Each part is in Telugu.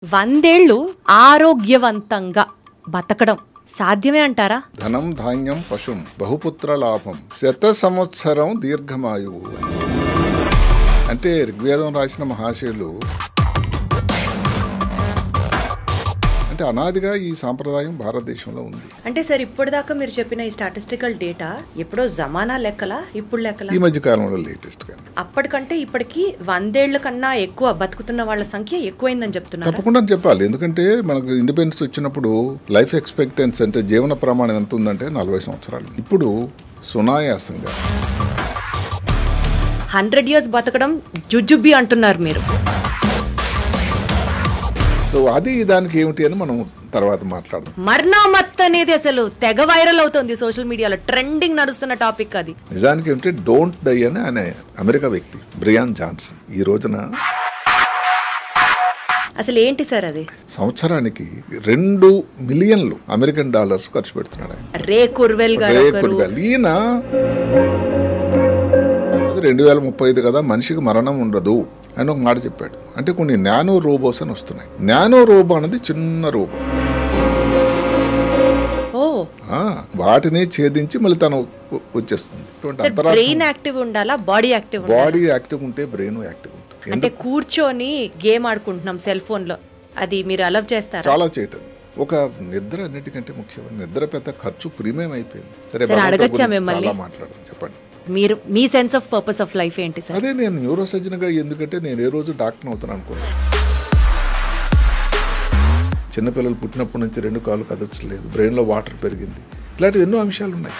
100 ఏళ్ళు ఆరోగ్యవంతంగా బతకడం సాధ్యమే అంటారా? ధనం ధాన్యం పశుం బహుపుత్ర లాభం 100 సంవత్సరం దీర్ఘమాయువు. అంటే ఋగ్వేదం రాసిన మహాశయులు అంటే అనాదిగా ఈ సాంప్రదాయం భారతదేశంలో ఉంది. అంటే సార్ ఇప్పటిదాకా మీరు చెప్పిన ఈ స్టాటిస్టికల్ డేటా ఎప్పుడో జమానా లెక్కలా ఇప్పుడు లెక్కలా? ఈ మధ్య కాలంలో లేటెస్ట్ గా అప్పటికంటే ఇప్పటికి 100 ఏళ్ల కన్నా ఎక్కువ బతుకుతున్న వాళ్ళ సంఖ్య ఎక్కువైందని చెప్తున్నారు. తప్పకుండా చెప్పాలి. ఎందుకంటే మనకు ఇండిపెండెన్స్ వచ్చినప్పుడు లైఫ్ ఎక్స్పెక్టెన్సీ అంటే జీవన ప్రమాణం ఎంత ఉందంటే 40 సంవత్సరాలు. ఇప్పుడు సునాయాసంగా 100 years బతకడం జుజుబి అంటున్నారు మీరు. సో అది దానికి ఏమిటి అని మనం తర్వాత మాట్లాడదాం. మర్నామత్ అనేది అసలు తెగ వైరల్ అవుతుంది సోషల్ మీడియాలో, ట్రెండింగ్ నడుస్తున్న టాపిక్ అది. నిజానికి ఏమిటి డోంట్ డై అని ఆయన అమెరికా వ్యక్తి బ్రియాన్ జాన్సన్ ఈ రోజున అసలు ఏంటి సార్ అది? సంవత్సరానికి $2 మిలియన్ అమెరికన్ డాలర్స్ ఖర్చు పెడుతున్నాడు. రే కుర్వెల్ గారు ఈయన 2035 కదా మనిషికి మరణం ఉండదు అని ఒక మాట చెప్పాడు. అంటే కొన్ని నానో రోబోస్ అని వస్తున్నాయి. నానో రోబో అనేది చిన్న రోబో, వాటిని ఛేదించి మళ్ళీ తను వచ్చేస్తుంది. బ్రెయిన్ యాక్టివ్ ఉండాలా, బాడీ యాక్టివ్? బాడీ యాక్టివ్ ఉంటే బ్రెయిన్ యాక్టివ్ ఉంటుంది. అంటే కూర్చొని గేమ్ ఆడుకుంటున్నాం సెల్ ఫోన్ లో, అది మీరు అలవ్ చేస్తారా? చాలా చేయటం. ఒక నిద్ర అన్నిటికంటే ముఖ్యం. నిద్ర పెద్ద ఖర్చు ప్రీమియం అయిపోయింది. సరే అడగచ్చా మిమ్మల్ని? మాట్లాడు, చెప్పండి. మీరు మీ sense of purpose of life ఏంటి సార్? అదే నేను న్యూరో సర్జన్గా, ఎందుకంటే నేను ఏ రోజు డాక్టర్ అవుతాను అనుకున్నాను. చిన్నపిల్లలు పుట్టినప్పటి నుంచి 2 కాళ్ళు కదచ్చలేదు, బ్రెయిన్లో వాటర్ పెరిగింది, ఇలాంటి ఎన్నో అంశాలు ఉన్నాయి.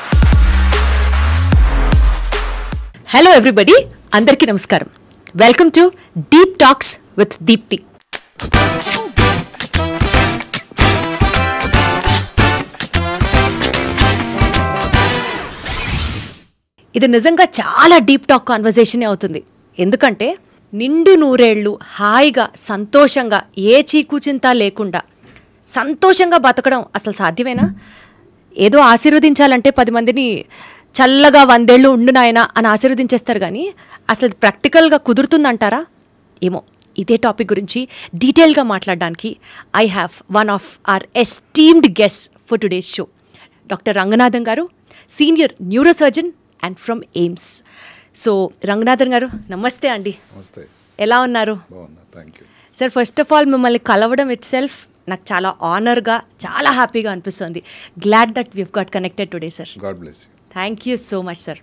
హలో ఎవ్రీబడి, అందరికీ నమస్కారం. Welcome to deep talks with Deepthi. ఇది నిజంగా చాలా డీప్ టాక్ కాన్వర్జేషనే అవుతుంది. ఎందుకంటే నిండు 100 ఏళ్ళు హాయిగా సంతోషంగా ఏ చీకు చింత లేకుండా సంతోషంగా బతకడం అసలు సాధ్యమేనా? ఏదో ఆశీర్వదించాలంటే 10 మందిని చల్లగా 100 ఏళ్ళు ఉండు నాయనా అని ఆశీర్వదించేస్తారు, కానీ అసలు ప్రాక్టికల్గా కుదురుతుందంటారా? ఏమో. ఇదే టాపిక్ గురించి డీటెయిల్గా మాట్లాడడానికి I have one of our esteemed guest for today's show, doctor Ranganathan garu, senior neuro surgeon and from AIIMS. So Ranganathan garu నమస్తే అండి. నమస్తే. ఎలా ఉన్నారు? Thank you sir. First of all మిమ్మల్ని కలవడం ఇట్ సెల్ఫ్ నాకు చాలా ఆనర్గా, చాలా హ్యాపీగా అనిపిస్తుంది. Glad that weave got connected today sir. God bless you. Thank you so much sir.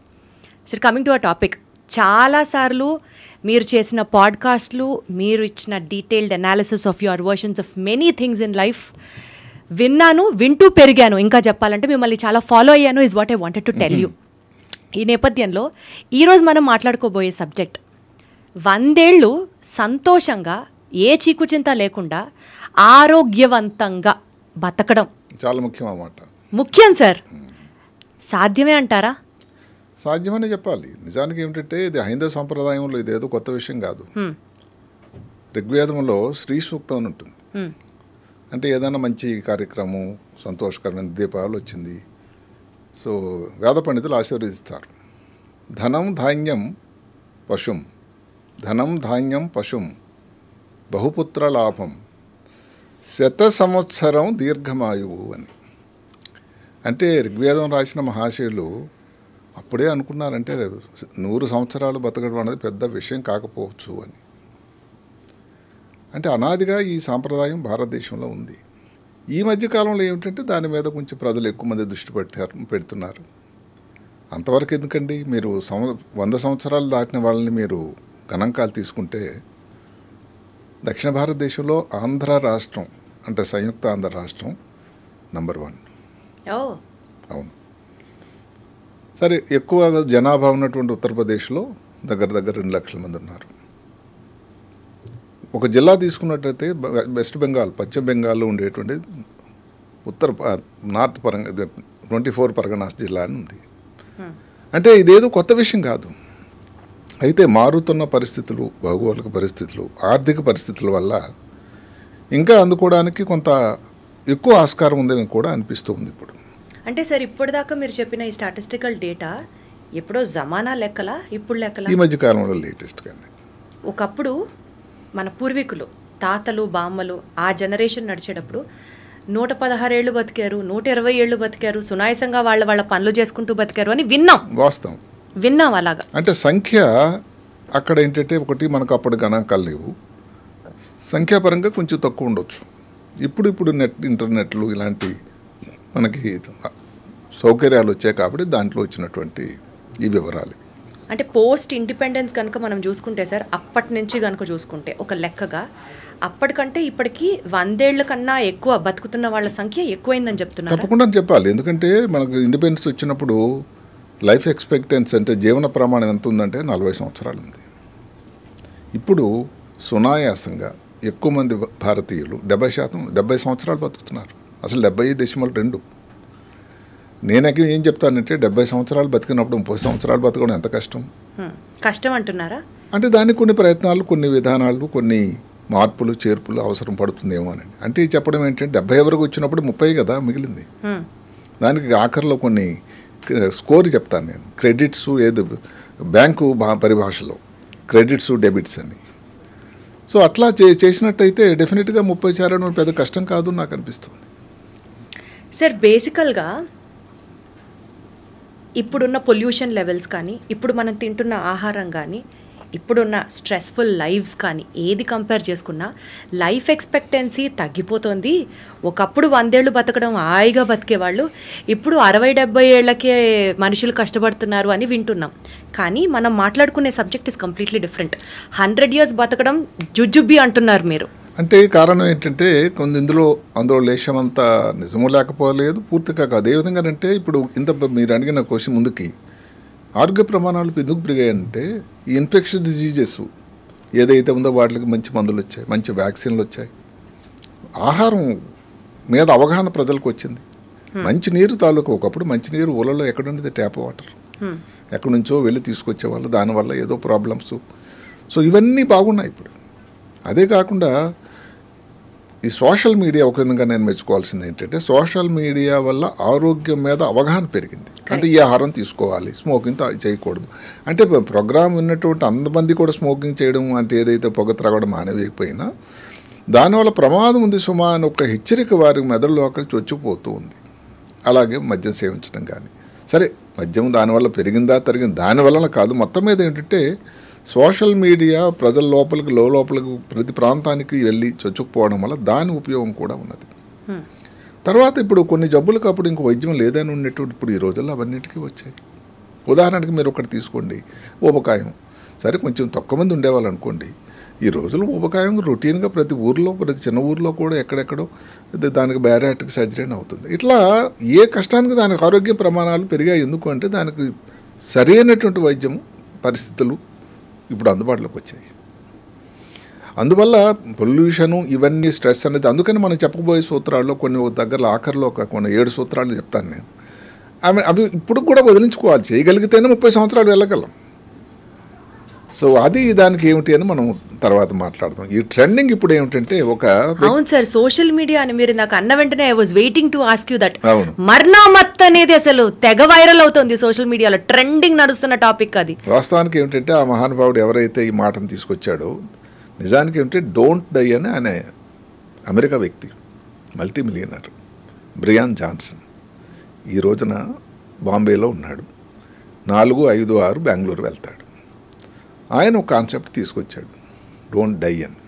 Sir, coming to a topic, చాలాసార్లు మీరు చేసిన పాడ్కాస్ట్లు, మీరు ఇచ్చిన detailed analysis of your versions of many things in life విన్నాను, వింటూ పెరిగాను. ఇంకా చెప్పాలంటే మిమ్మల్ని చాలా ఫాలో అయ్యాను is what I wanted to tell you. ఈ నేపథ్యంలో ఈరోజు మనం మాట్లాడుకోబోయే సబ్జెక్ట్ 100 ఏళ్ళు సంతోషంగా ఏ చీకుచింత లేకుండా ఆరోగ్యవంతంగా బతకడం చాలా ముఖ్యం అన్నమాట. ముఖ్యం సార్. సాధ్యమే అంటారా? సాధ్యమని చెప్పాలి. నిజానికి ఏమిటంటే ఇది హైందవ సంప్రదాయంలో ఇదేదో కొత్త విషయం కాదు. ఋగ్వేదంలో శ్రీ సూక్తం అని ఉంటుంది. అంటే ఏదైనా మంచి కార్యక్రమం, సంతోషకరమైన దీపావళి వచ్చింది, సో వేద పండితులు ఆశీర్వదిస్తారు. ధనం ధాన్యం పశుం, ధనం ధాన్యం పశుం బహుపుత్ర లాభం 100 సంవత్సరం దీర్ఘమాయువు అని. అంటే ఋగ్వేదం రాసిన మహాశయులు అప్పుడే అనుకున్నారంటే 100 సంవత్సరాలు బతకడం అనేది పెద్ద విషయం కాకపోవచ్చు అని. అంటే అనాదిగా ఈ సాంప్రదాయం భారతదేశంలో ఉంది. ఈ మధ్యకాలంలో ఏమిటంటే దాని మీద కొంచెం ప్రజలు ఎక్కువ మంది దృష్టి పెడుతున్నారు. అంతవరకు ఎందుకండి, మీరు 100 సంవత్సరాలు దాటిన వాళ్ళని మీరు గణాంకాలు తీసుకుంటే దక్షిణ భారతదేశంలో ఆంధ్ర రాష్ట్రం అంటే సంయుక్త ఆంధ్ర రాష్ట్రం నంబర్ 1. అవును. సరే, ఎక్కువ జనాభా ఉన్నటువంటి ఉత్తరప్రదేశ్లో దగ్గర 2 లక్షల మంది ఉన్నారు. ఒక జిల్లా తీసుకున్నట్లయితే వెస్ట్ బెంగాల్, పశ్చిమ బెంగాల్లో ఉండేటువంటి నార్త్ 24 పరగనాస్ జిల్లా అని ఉంది. అంటే ఇదేదో కొత్త విషయం కాదు. అయితే మారుతున్న పరిస్థితులు, భౌగోళిక పరిస్థితులు, ఆర్థిక పరిస్థితుల వల్ల ఇంకా అందుకోవడానికి కొంత ఎక్కువ ఆస్కారం ఉందని కూడా అనిపిస్తూ ఉంది ఇప్పుడు. అంటే సార్, ఇప్పటిదాకా మీరు చెప్పిన ఈ స్టాటిస్టికల్ డేటా ఎప్పుడో జమానా లెక్కలా ఇప్పుడు లెక్కలా? ఈ మధ్య కాలంలో లేటెస్ట్ కానీ. ఒకప్పుడు మన పూర్వీకులు తాతలు బామ్మలు ఆ జనరేషన్ నడిచేటప్పుడు 116 ఏళ్ళు బతికారు, 120 ఏళ్ళు బతికారు, సునాయసంగా వాళ్ళ పనులు చేసుకుంటూ బతికారు అని విన్నాం అలాగా. అంటే సంఖ్య అక్కడ ఏంటంటే ఒకటి మనకు అప్పుడు గణాంకాలు లేవు, సంఖ్యాపరంగా కొంచెం తక్కువ ఉండొచ్చు. ఇప్పుడు ఇంటర్నెట్లు ఇలాంటి మనకి సౌకర్యాలు వచ్చాయి కాబట్టి దాంట్లో వచ్చినటువంటి ఈ వివరాలు. అంటే పోస్ట్ ఇండిపెండెన్స్ కనుక మనం చూసుకుంటే సార్, అప్పటి నుంచి కనుక చూసుకుంటే ఒక లెక్కగా అప్పటికంటే ఇప్పటికి 100 ఏళ్ల కన్నా ఎక్కువ బతుకుతున్న వాళ్ళ సంఖ్య ఎక్కువైందని చెప్తున్నారు. తప్పకుండా చెప్పాలి. ఎందుకంటే మనకు ఇండిపెండెన్స్ వచ్చినప్పుడు లైఫ్ ఎక్స్పెక్టెన్సీ అంటే జీవన ప్రమాణం ఎంత ఉందంటే 40 సంవత్సరాలు ఉంది. ఇప్పుడు సునాయాసంగా ఎక్కువ మంది భారతీయులు 70 సంవత్సరాలు బతుకుతున్నారు. అసలు 70.2. నేనకి ఏం చెప్తానంటే 70 సంవత్సరాలు బతికినప్పుడు 30 సంవత్సరాలు బతకడం ఎంత కష్టం అంటున్నారా? అంటే దానికి కొన్ని ప్రయత్నాలు, కొన్ని విధానాలు, కొన్ని మార్పులు చేర్పులు అవసరం పడుతుందేమో అని. అంటే చెప్పడం ఏంటంటే 70 వరకు వచ్చినప్పుడు 30 కదా మిగిలింది. దానికి ఆఖరిలో కొన్ని స్కోర్ చెప్తాను నేను. క్రెడిట్స్ ఏదో బ్యాంకు పరిభాషలో క్రెడిట్స్ డెబిట్స్ అని. సో అట్లా చేసినట్టయితే డెఫినెట్గా 30 చేరడం పెద్ద కష్టం కాదు నాకు అనిపిస్తుంది. సార్ బేసికల్గా ఇప్పుడున్న పొల్యూషన్ లెవెల్స్ కానీ, ఇప్పుడు మనం తింటున్న ఆహారం కానీ, ఇప్పుడున్న స్ట్రెస్ఫుల్ లైఫ్స్ కానీ ఏది కంపేర్ చేసుకున్నా లైఫ్ ఎక్స్పెక్టెన్సీ తగ్గిపోతుంది. ఒకప్పుడు 100 ఏళ్ళు బతకడం హాయిగా బతికేవాళ్ళు, ఇప్పుడు 60-70 ఏళ్లకే మనుషులు కష్టపడుతున్నారు అని వింటున్నాం. కానీ మనం మాట్లాడుకునే subject is completely different. 100 years బతకడం జుజుబి అంటున్నారు మీరు. అంటే కారణం ఏంటంటే అందులో లేశమంతా నిజము లేకపోలేదు, పూర్తిగా కాదు. ఏ విధంగా అంటే ఇప్పుడు మీరు అడిగిన క్వశ్చన్ ముందుకి ఆరోగ్య ప్రమాణాలు ఎందుకు పెరిగాయంటే ఈ ఇన్ఫెక్షన్ డిజీజెస్ ఏదైతే ఉందో వాటికి మంచి మందులు వచ్చాయి, మంచి వ్యాక్సిన్లు వచ్చాయి, ఆహారం మీద అవగాహన ప్రజలకు వచ్చింది. మంచినీరు తాలూకు ఒకప్పుడు మంచినీరు ఊళ్ళలో ఎక్కడుండేది ట్యాప్ వాటర్, ఎక్కడి నుంచో వెళ్ళి తీసుకొచ్చేవాళ్ళు, దానివల్ల ఏదో ప్రాబ్లమ్స్. సో ఇవన్నీ బాగున్నాయి ఇప్పుడు. అదే కాకుండా ఈ సోషల్ మీడియా ఒక విధంగా నేను మెచ్చుకోవాల్సింది ఏంటంటే సోషల్ మీడియా వల్ల ఆరోగ్యం మీద అవగాహన పెరిగింది. అంటే ఈ ఆహారం తీసుకోవాలి, స్మోకింగ్ చేయకూడదు. అంటే ప్రోగ్రామ్ ఉన్నటువంటి అంతమంది కూడా స్మోకింగ్ చేయడం అంటే ఏదైతే పొగ త్రాగడం మానేయకపోయినా దానివల్ల ప్రమాదం ఉంది సుమా అని ఒక హెచ్చరిక వారి మెదడులోకి చొచ్చిపోతూ ఉంది. అలాగే మద్యం సేవించడం కానీ, సరే మద్యం దానివల్ల పెరిగిందా తరిగింది దానివల్ల కాదు, మొత్తం మీద ఏంటంటే సోషల్ మీడియా ప్రజల లోపలికి లోపలికి ప్రతి ప్రాంతానికి వెళ్ళి చొచ్చుకుపోవడం వల్ల దాని ఉపయోగం కూడా ఉన్నది. తర్వాత ఇప్పుడు కొన్ని జబ్బులకు అప్పుడు ఇంక వైద్యం లేదని ఉన్నటువంటి ఇప్పుడు ఈ రోజుల్లో అవన్నిటికీ వచ్చాయి. ఉదాహరణకి మీరు ఒకటి తీసుకోండి, ఊబకాయం. సరే కొంచెం తక్కువ మంది ఉండేవాళ్ళు అనుకోండి, ఈ రోజుల్లో ఊబకాయం రొటీన్గా ప్రతి ఊర్లో, ప్రతి చిన్న ఊర్లో కూడా ఎక్కడెక్కడో దానికి బ్యారియాట్రిక్ సర్జరీ అవుతుంది. ఇట్లా ఏ కష్టానికి దానికి ఆరోగ్య ప్రమాణాలు పెరిగాయి. ఎందుకు అంటే దానికి సరైనటువంటి వైద్యం పరిస్థితులు ఇప్పుడు అందుబాటులోకి వచ్చాయి. అందువల్ల పొల్యూషను ఇవన్నీ స్ట్రెస్ అనేది, అందుకని మనం చెప్పబోయే సూత్రాల్లో కొన్ని దగ్గర ఆఖరిలో కొన్ని 7 సూత్రాలు చెప్తాను నేను. అవి ఇప్పుడు కూడా వదిలించుకోవాలి, చేయగలిగితేనే 30 సంవత్సరాలు వెళ్ళగలం. సో అది దానికి ఏమిటి అని మనం తర్వాత మాట్లాడదాం. ఈ ట్రెండింగ్ ఇప్పుడు ఏమిటంటే అవును సార్, సోషల్ మీడియా అని మీరు నాకు అన్న వెంటనే I was waiting to ask you that. మర్నామత్ అనేది అసలు తెగ వైరల్ అవుతుంది సోషల్ మీడియాలో, ట్రెండింగ్ నడుస్తున్న టాపిక్ అది. వాస్తవానికి ఏమిటంటే ఆ మహానుభావుడు ఎవరైతే ఈ మాటను తీసుకొచ్చాడో నిజానికి ఏమిటంటే డోంట్ డై అని ఆయన అమెరికా వ్యక్తి, మల్టీ మిలియనర్ బ్రియాన్ జాన్సన్. ఈ రోజున బాంబేలో ఉన్నాడు, 4, 5, 6 బెంగళూరు వెళ్తాడు. ఆయన ఒక కాన్సెప్ట్ తీసుకొచ్చాడు, డోంట్ డై అని.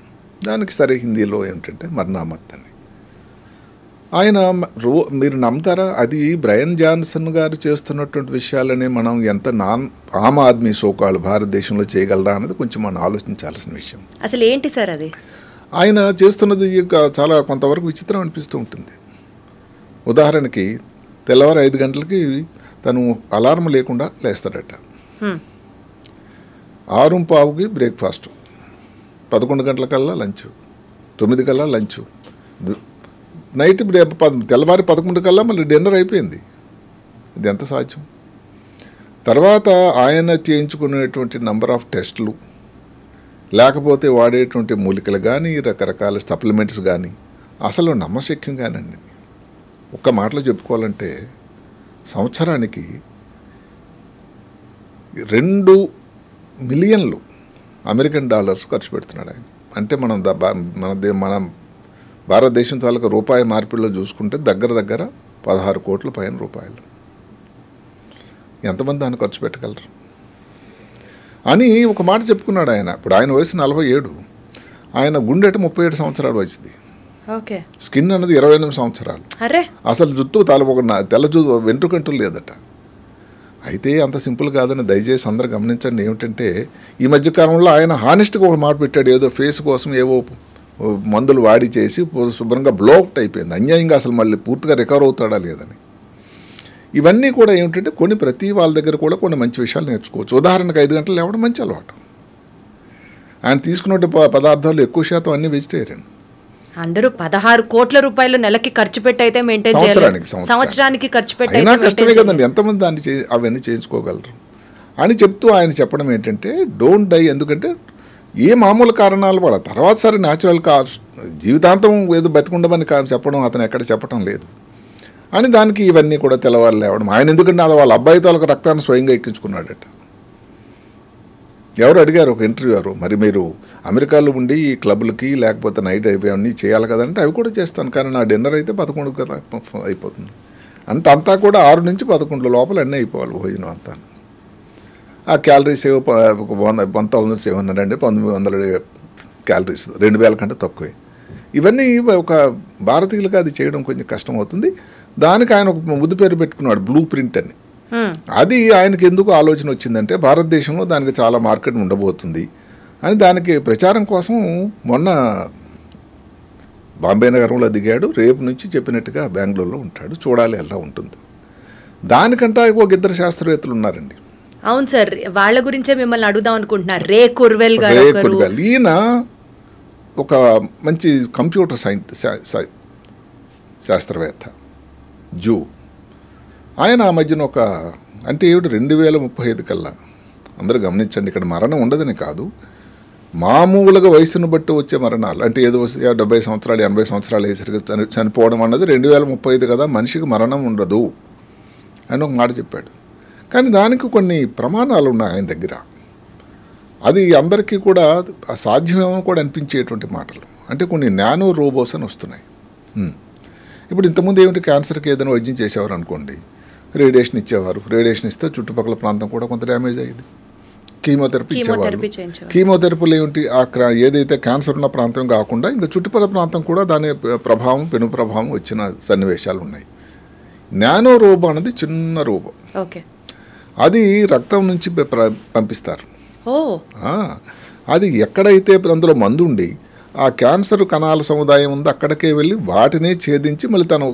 దానికి సరే హిందీలో ఏంటంటే మర్నామత్ అని. ఆయన మీరు నమ్ముతారా, అది బ్రయన్ జాన్సన్ గారు చేస్తున్నటువంటి విషయాలని మనం ఎంత ఆమ్ ఆద్మీ సోకాలు భారతదేశంలో చేయగలరా అన్నది కొంచెం మనం ఆలోచించాల్సిన విషయం. అసలు ఏంటి సార్ అది? ఆయన చేస్తున్నది చాలా కొంతవరకు విచిత్రం అనిపిస్తూ ఉంటుంది. ఉదాహరణకి తెల్లవారు 5 గంటలకి తను అలారం లేకుండా లేస్తాడట, 6:15కి బ్రేక్ఫాస్ట్, 11 గంటలకల్లా లంచ్, 9 కల్లా లంచ్, నైట్ తెల్లవారి 11 కల్లా మళ్ళీ డిన్నర్ అయిపోయింది. ఇది ఎంత సాధ్యం? తర్వాత ఆయన చేయించుకునేటువంటి నంబర్ ఆఫ్ టెస్టులు, లేకపోతే వాడేటువంటి మూలికలు కానీ, రకరకాల సప్లిమెంట్స్ కానీ అసలు నమ్మశక్యం కానండి. ఒక్క మాటలో చెప్పుకోవాలంటే సంవత్సరానికి $2 మిలియన్లు అమెరికన్ డాలర్స్ ఖర్చు పెడుతున్నాడు ఆయన. అంటే మన భారతదేశం తాలూకా రూపాయి మార్పిడిలో చూసుకుంటే దగ్గర 16 కోట్ల పైన రూపాయలు. ఎంతమంది దాన్ని ఖర్చు పెట్టగలరు అని ఒక మాట చెప్పుకున్నాడు ఆయన. ఇప్పుడు ఆయన వయసు 47, ఆయన గుండెట 37 సంవత్సరాలు వయసుది. ఓకే. స్కిన్ అన్నది 28 సంవత్సరాలు. అరే అసలు జుత్తు ఒక తెల్ల జుత్తు వెంట్రుకంటూ లేదట. అయితే అంత సింపుల్ కాదని దయచేసి అందరూ గమనించండి. ఏమిటంటే ఈ మధ్యకాలంలో ఆయన హానెస్ట్గా ఒక మాట పెట్టాడు. ఏదో ఫేస్ కోసం ఏవో మందులు వాడి చేసి శుభ్రంగా బ్లోక్ట్ అయిపోయింది. అన్యాయంగా అసలు మళ్ళీ పూర్తిగా రికవర్ అవుతాడా లేదని. ఇవన్నీ కూడా ఏమిటంటే ప్రతి వాళ్ళ దగ్గర కూడా కొన్ని మంచి విషయాలు నేర్చుకోవచ్చు. ఉదాహరణకు 5 గంటలు లేవడం మంచి అలవాటు. ఆయన తీసుకున్న పదార్థాలు ఎక్కువ శాతం అన్ని వెజిటేరియన్. అందరూ 16 కోట్ల రూపాయలు నెలకి ఖర్చు పెట్టి అయితే మెయింటైన్ చేయాలి. సంవత్సరానికి ఖర్చు పెట్టి అయినా కష్టమే కదండి. ఎంతమంది దాన్ని అవన్నీ చేయించుకోగలరు అని చెప్తూ ఆయన చెప్పడం ఏంటంటే డోంట్ డై. ఎందుకంటే ఏ మామూలు కారణాలు వాళ్ళ తర్వాత సరే న్యాచురల్ జీవితాంతం ఏదో బతికుండమని చెప్పడం అతను ఎక్కడ చెప్పడం లేదు అని దానికి ఇవన్నీ కూడా తెల్లవారు లేవడం. ఆయన ఎందుకంటే అది వాళ్ళ అబ్బాయితో వాళ్ళకి రక్తాన్ని స్వయంగా ఎక్కించుకున్నాడట. ఎవరు అడిగారు ఒక ఇంటర్వ్యూరు, మరి మీరు అమెరికాలో ఉండి ఈ క్లబ్లకి లేకపోతే నైట్ అయిపోయి చేయాలి కదంటే అవి కూడా చేస్తాను, కానీ నా డిన్నర్ అయితే 11 కదా అయిపోతుంది అంటే అంతా కూడా 6 నుంచి 11 లోపల అన్నీ అయిపోవాలి భోజనం అంతా. ఆ క్యాలరీస్ ఏవో 1700 అంటే 1900 క్యాలరీస్, 2000 కంటే తక్కువే. ఇవన్నీ ఒక భారతీయులుగా అది చేయడం కొంచెం కష్టం అవుతుంది. దానికి ఆయన ఒక ముద్దు పేరు పెట్టుకున్నాడు బ్లూ ప్రింట్ అని. అది ఆయనకి ఎందుకు ఆలోచన వచ్చిందంటే భారతదేశంలో దానికి చాలా మార్కెట్ ఉండబోతుంది అని దానికి ప్రచారం కోసం మొన్న బాంబే నగరంలో దిగాడు. రేపు నుంచి చెప్పినట్టుగా బెంగళూరులో ఉంటాడు. చూడాలి ఎలా ఉంటుంది. దానికంటే ఒక 2 శాస్త్రవేత్తలు ఉన్నారండి. అవును సార్, వాళ్ళ గురించే మిమ్మల్ని అడుగుదాం అనుకుంటున్నారు. రే కుర్వెల్ గారు. ఈయన ఒక మంచి కంప్యూటర్ శాస్త్రవేత్త, జూ. ఆయన ఆ మధ్యన ఒక అంటే ఏమిటి 2035 కల్లా, అందరూ గమనించండి, ఇక్కడ మరణం ఉండదని కాదు, మామూలుగా వయసును బట్టి వచ్చే మరణాలు అంటే ఏదో 70 సంవత్సరాలు 80 సంవత్సరాలు వేసరికి చనిపోవడం అన్నది 2035 కదా, మనిషికి మరణం ఉండదు అని ఒక మాట చెప్పాడు. కానీ దానికి కొన్ని ప్రమాణాలు ఉన్నాయి ఆయన దగ్గర. అది అందరికీ కూడా సాధ్యమేమో కూడా అనిపించేటువంటి మాటలు. అంటే కొన్ని నానో రోబోస్ అని వస్తున్నాయి. ఇప్పుడు ఇంతకుముందు ఏమిటి, క్యాన్సర్కి ఏదైనా వైద్యం చేసేవారు అనుకోండి, రేడియేషన్ ఇచ్చేవారు. రేడియేషన్ ఇస్తే చుట్టుపక్కల ప్రాంతం కూడా కొంత డ్యామేజ్ అయ్యేది. కీమోథెరపీ ఇచ్చేవారు. కీమోథెరపీలు ఏమిటి, ఏదైతే క్యాన్సర్ ఉన్న ప్రాంతం కాకుండా ఇంకా చుట్టుపక్కల ప్రాంతం కూడా దాని ప్రభావం, పెను ప్రభావం వచ్చిన సన్నివేశాలు ఉన్నాయి. నానో రోబో అనేది చిన్న రోబో. ఓకే. అది రక్తం నుంచి పంపిస్తారు. ఓ, అది ఎక్కడైతే అందులో మందు ఉండి ఆ క్యాన్సర్ కణాల సముదాయం ఉందో అక్కడికే వెళ్ళి వాటినే ఛేదించి మళ్ళీ తను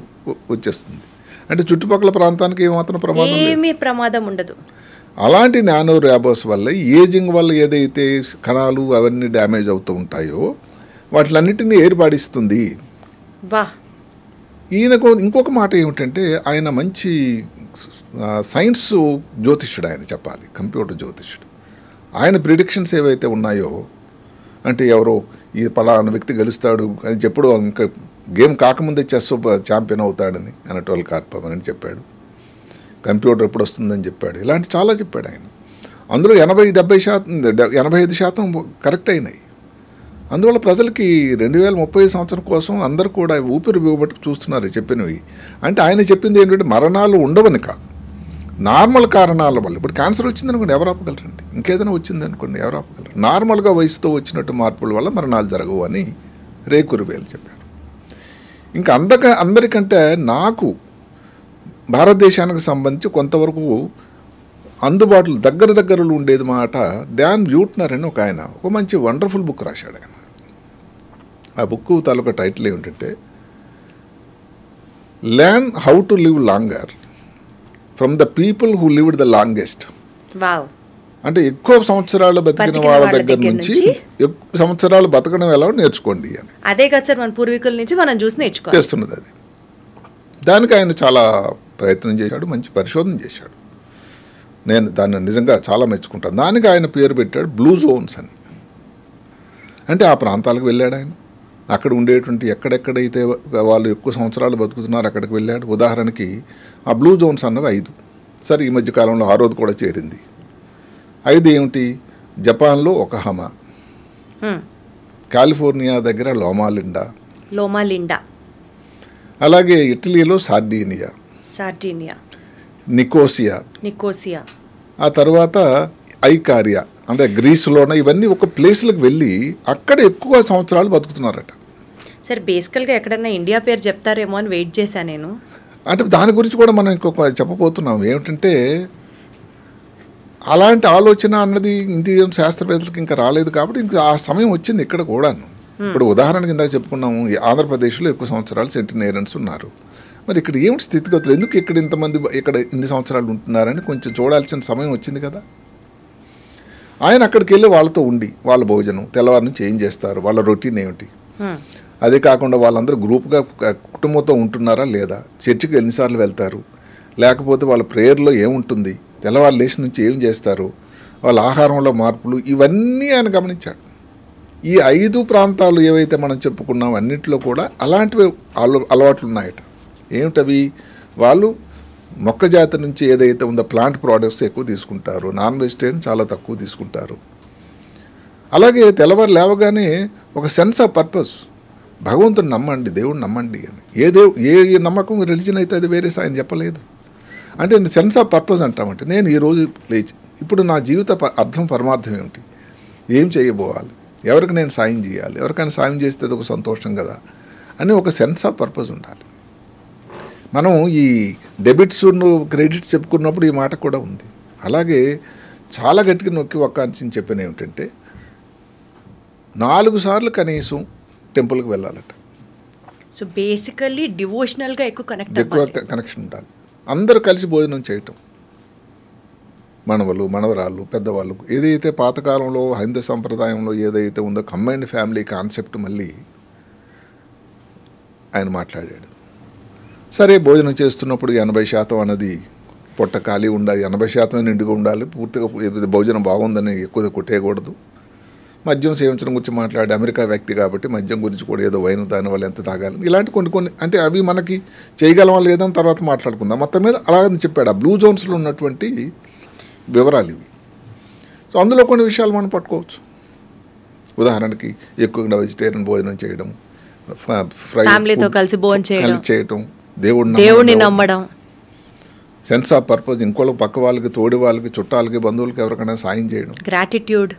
వచ్చేస్తుంది. అంటే చుట్టుపక్కల ప్రాంతానికి ఏమాత్రం ప్రమాదం ఉండదు. అలాంటి నానో ర్యాబోస్ వల్ల ఏజింగ్ వల్ల ఏదైతే కణాలు అవన్నీ డ్యామేజ్ అవుతూ ఉంటాయో వాటిలన్నిటినీ ఏర్పాడిస్తుంది. ఈయనకు ఇంకొక మాట ఏమిటంటే ఆయన మంచి సైన్స్ జ్యోతిష్యుడు. ఆయన చెప్పాలి కంప్యూటర్ జ్యోతిష్యుడు. ఆయన ప్రిడిక్షన్స్ ఏవైతే ఉన్నాయో అంటే ఎవరో ఈ పలానా వ్యక్తి గెలుస్తాడు అని చెప్పుడు, ఇంకా గేమ్ కాకముందే చెస్ ఛాంపియన్ అవుతాడని అనటోల్ కార్పమ్ అని చెప్పాడు. కంప్యూటర్ ఎప్పుడు వస్తుందని చెప్పాడు. ఇలాంటి చాలా చెప్పాడు ఆయన. అందులో 85% కరెక్ట్ అయినాయి. అందువల్ల ప్రజలకి 2030 సంవత్సరం కోసం అందరూ కూడా ఊపిరి బిగబట్టి చూస్తున్నారు చెప్పినవి. అంటే ఆయన చెప్పింది ఏంటంటే మరణాలు ఉండవని కాదు, నార్మల్ కారణాల వల్ల. ఇప్పుడు క్యాన్సర్ వచ్చిందనుకోండి ఎవరు ఆపగలరండి, ఇంకేదైనా వచ్చిందనుకోండి ఎవరు ఆపగలరు. నార్మల్గా వయసుతో వచ్చినట్టు మార్పుల వల్ల మరణాలు జరగవు అని రే కుర్వెల్ చెప్పారు. ఇంకా అందరికంటే నాకు భారతదేశానికి సంబంధించి కొంతవరకు అందుబాటులో దగ్గరలో ఉండేది మాట డాన్ బ్యూట్నర్ అని ఒక ఆయన ఒక మంచి వండర్ఫుల్ బుక్ రాశాడు. ఆయన ఆ బుక్ తాలూకా టైటిల్ ఏమిటంటే learn how to live longer from the people who lived the longest. అంటే ఎక్కువ సంవత్సరాలు బతికిన వాళ్ళ దగ్గర నుంచి ఎక్కువ సంవత్సరాలు బతకడం ఎలా నేర్చుకోండి అని. అదే కదా సార్ మన పూర్వీకుల నుంచి మనం చూసి చేస్తున్నది అది. దానికి ఆయన చాలా ప్రయత్నం చేశాడు, మంచి పరిశోధన చేశాడు. నేను దాన్ని నిజంగా చాలా మెచ్చుకుంటాను. దానికి ఆయన పేరు పెట్టాడు బ్లూ జోన్స్ అని. అంటే ఆ ప్రాంతాలకు వెళ్ళాడు ఆయన. అక్కడ ఉండేటువంటి ఎక్కడెక్కడైతే వాళ్ళు ఎక్కువ సంవత్సరాలు బతుకుతున్నారు అక్కడికి వెళ్ళాడు. ఉదాహరణకి ఆ బ్లూ జోన్స్ అన్నవి 5. సరే ఈ మధ్యకాలంలో 6ది కూడా చేరింది. 5 ఏమిటి? జపాన్లో ఒకహామా, కాలిఫోర్నియా దగ్గర లోమా లిండా, అలాగే ఇటలీలో సార్డీనియా, నికోసియా, ఆ తర్వాత ఐకారియా అంటే గ్రీసులోన. ఇవన్నీ ఒక ప్లేస్లకు వెళ్ళి అక్కడ ఎక్కువ సంవత్సరాలు బతుకుతున్నారట. సార్ బేసికల్గా ఎక్కడన్నా ఇండియా పేరు చెప్తారేమో అని వెయిట్ చేశాను నేను. అంటే దాని గురించి కూడా మనం ఇంకొక చెప్పబోతున్నాం. ఏమిటంటే అలాంటి ఆలోచన అన్నది ఇండియన్ శాస్త్రవేత్తలకు ఇంకా రాలేదు కాబట్టి ఇంకా ఆ సమయం వచ్చింది ఇక్కడ కూడాను. ఇప్పుడు ఉదాహరణకి ఇందాక చెప్పుకున్నాము, ఆంధ్రప్రదేశ్లో ఎక్కువ సంవత్సరాలు సెంటినేరియన్స్ ఉన్నారు. మరి ఇక్కడ ఏమిటి స్థితిగతులు, ఎందుకు ఇక్కడ ఇంతమంది ఇక్కడ ఇన్ని సంవత్సరాలు ఉంటున్నారని కొంచెం చూడాల్సిన సమయం వచ్చింది కదా. ఆయన అక్కడికి వెళ్ళి వాళ్ళతో ఉండి వాళ్ళ భోజనం తెల్లవారు నుంచి ఏం చేస్తారు, వాళ్ళ రొటీన్ ఏమిటి, అదే కాకుండా వాళ్ళందరూ గ్రూప్గా కుటుంబంతో ఉంటున్నారా లేదా, చర్చికి ఎన్నిసార్లు వెళ్తారు, లేకపోతే వాళ్ళ ప్రేయర్లో ఏముంటుంది, తెల్లవారు లేచి నుంచి ఏం చేస్తారు, వాళ్ళ ఆహారంలో మార్పులు, ఇవన్నీ ఆయన గమనించాడు. ఈ 5 ప్రాంతాలు ఏవైతే మనం చెప్పుకున్నాం అన్నింటిలో కూడా అలాంటివి అలవాట్లు ఉన్నాయట. ఏమిటవి? వాళ్ళు మొక్క జాతి నుంచి ఏదైతే ఉందో ప్లాంట్ ప్రోడక్ట్స్ ఎక్కువ తీసుకుంటారు, నాన్ వెజిటేరియన్ చాలా తక్కువ తీసుకుంటారు. అలాగే తెల్లవారు లేవగానే ఒక సెన్స్ ఆఫ్ పర్పస్, భగవంతుని నమ్మండి, దేవుడిని నమ్మండి అని. ఏ నమ్మకం రిలీజన్ అయితే అది వేరే ఆయన చెప్పలేదు. అంటే సెన్స్ ఆఫ్ పర్పస్ అంటామంటే నేను ఈరోజు లేచి ఇప్పుడు నా జీవిత అర్థం పరమార్థం ఏమిటి, ఏం చేయబోవాలి, ఎవరికి నేను సాయం చేయాలి, ఎవరికైనా సాయం చేస్తే అది ఒక సంతోషం కదా అని ఒక సెన్స్ ఆఫ్ పర్పస్ ఉండాలి. మనం ఈ డెబిట్స్ క్రెడిట్స్ చెప్పుకున్నప్పుడు ఈ మాట కూడా ఉంది. అలాగే చాలా గట్టిగా నొక్కి ఒక్క అని చెప్పిన ఏమిటంటే 4 సార్లు కనీసం టెంపుల్కి వెళ్ళాలట. సో బేసికల్లీ డివోషనల్గా ఎక్కువ కనెక్షన్ ఉండాలి. అందరూ కలిసి భోజనం చేయటం, మనవలు మనవరాళ్ళు పెద్దవాళ్ళు, ఏదైతే పాతకాలంలో హైందవ సంప్రదాయంలో ఏదైతే ఉందో కంబైన్డ్ ఫ్యామిలీ కాన్సెప్ట్ మళ్ళీ ఆయన మాట్లాడాడు. సరే భోజనం చేస్తున్నప్పుడు 80% అన్నది పొట్ట ఖాళీ ఉండాలి, 80% నిండుగా ఉండాలి, పూర్తిగా భోజనం బాగుందని ఎక్కువ కొట్టేయకూడదు. మద్యం సేవించడం గురించి మాట్లాడే అమెరికా వ్యక్తి కాబట్టి మద్యం గురించి కూడా ఏదో వైన్ దానివల్ల ఎంత తాగాలి, ఇలాంటి కొన్ని అంటే అవి మనకి చేయగలమా లేదని తర్వాత మాట్లాడుకుందాం. మొత్తం మీద అలాగని చెప్పాడు. ఆ బ్లూ జోన్స్లో ఉన్నటువంటి వివరాలు ఇవి. సో అందులో కొన్ని విషయాలు మనం పట్టుకోవచ్చు. ఉదాహరణకి ఎక్కువగా వెజిటేరియన్ భోజనం చేయడం, ఫ్యామిలీతో కలిసి భోజనం చేయడం, దేవుడిని నమ్మడం, సెన్స్ ఆఫ్ పర్పస్, ఇంకోళ్ళకి పక్క వాళ్ళకి తోడి వాళ్ళకి చుట్టాలకి బంధువులకి ఎవరికైనా సాయం చేయడం, గ్రాటిట్యూడ్.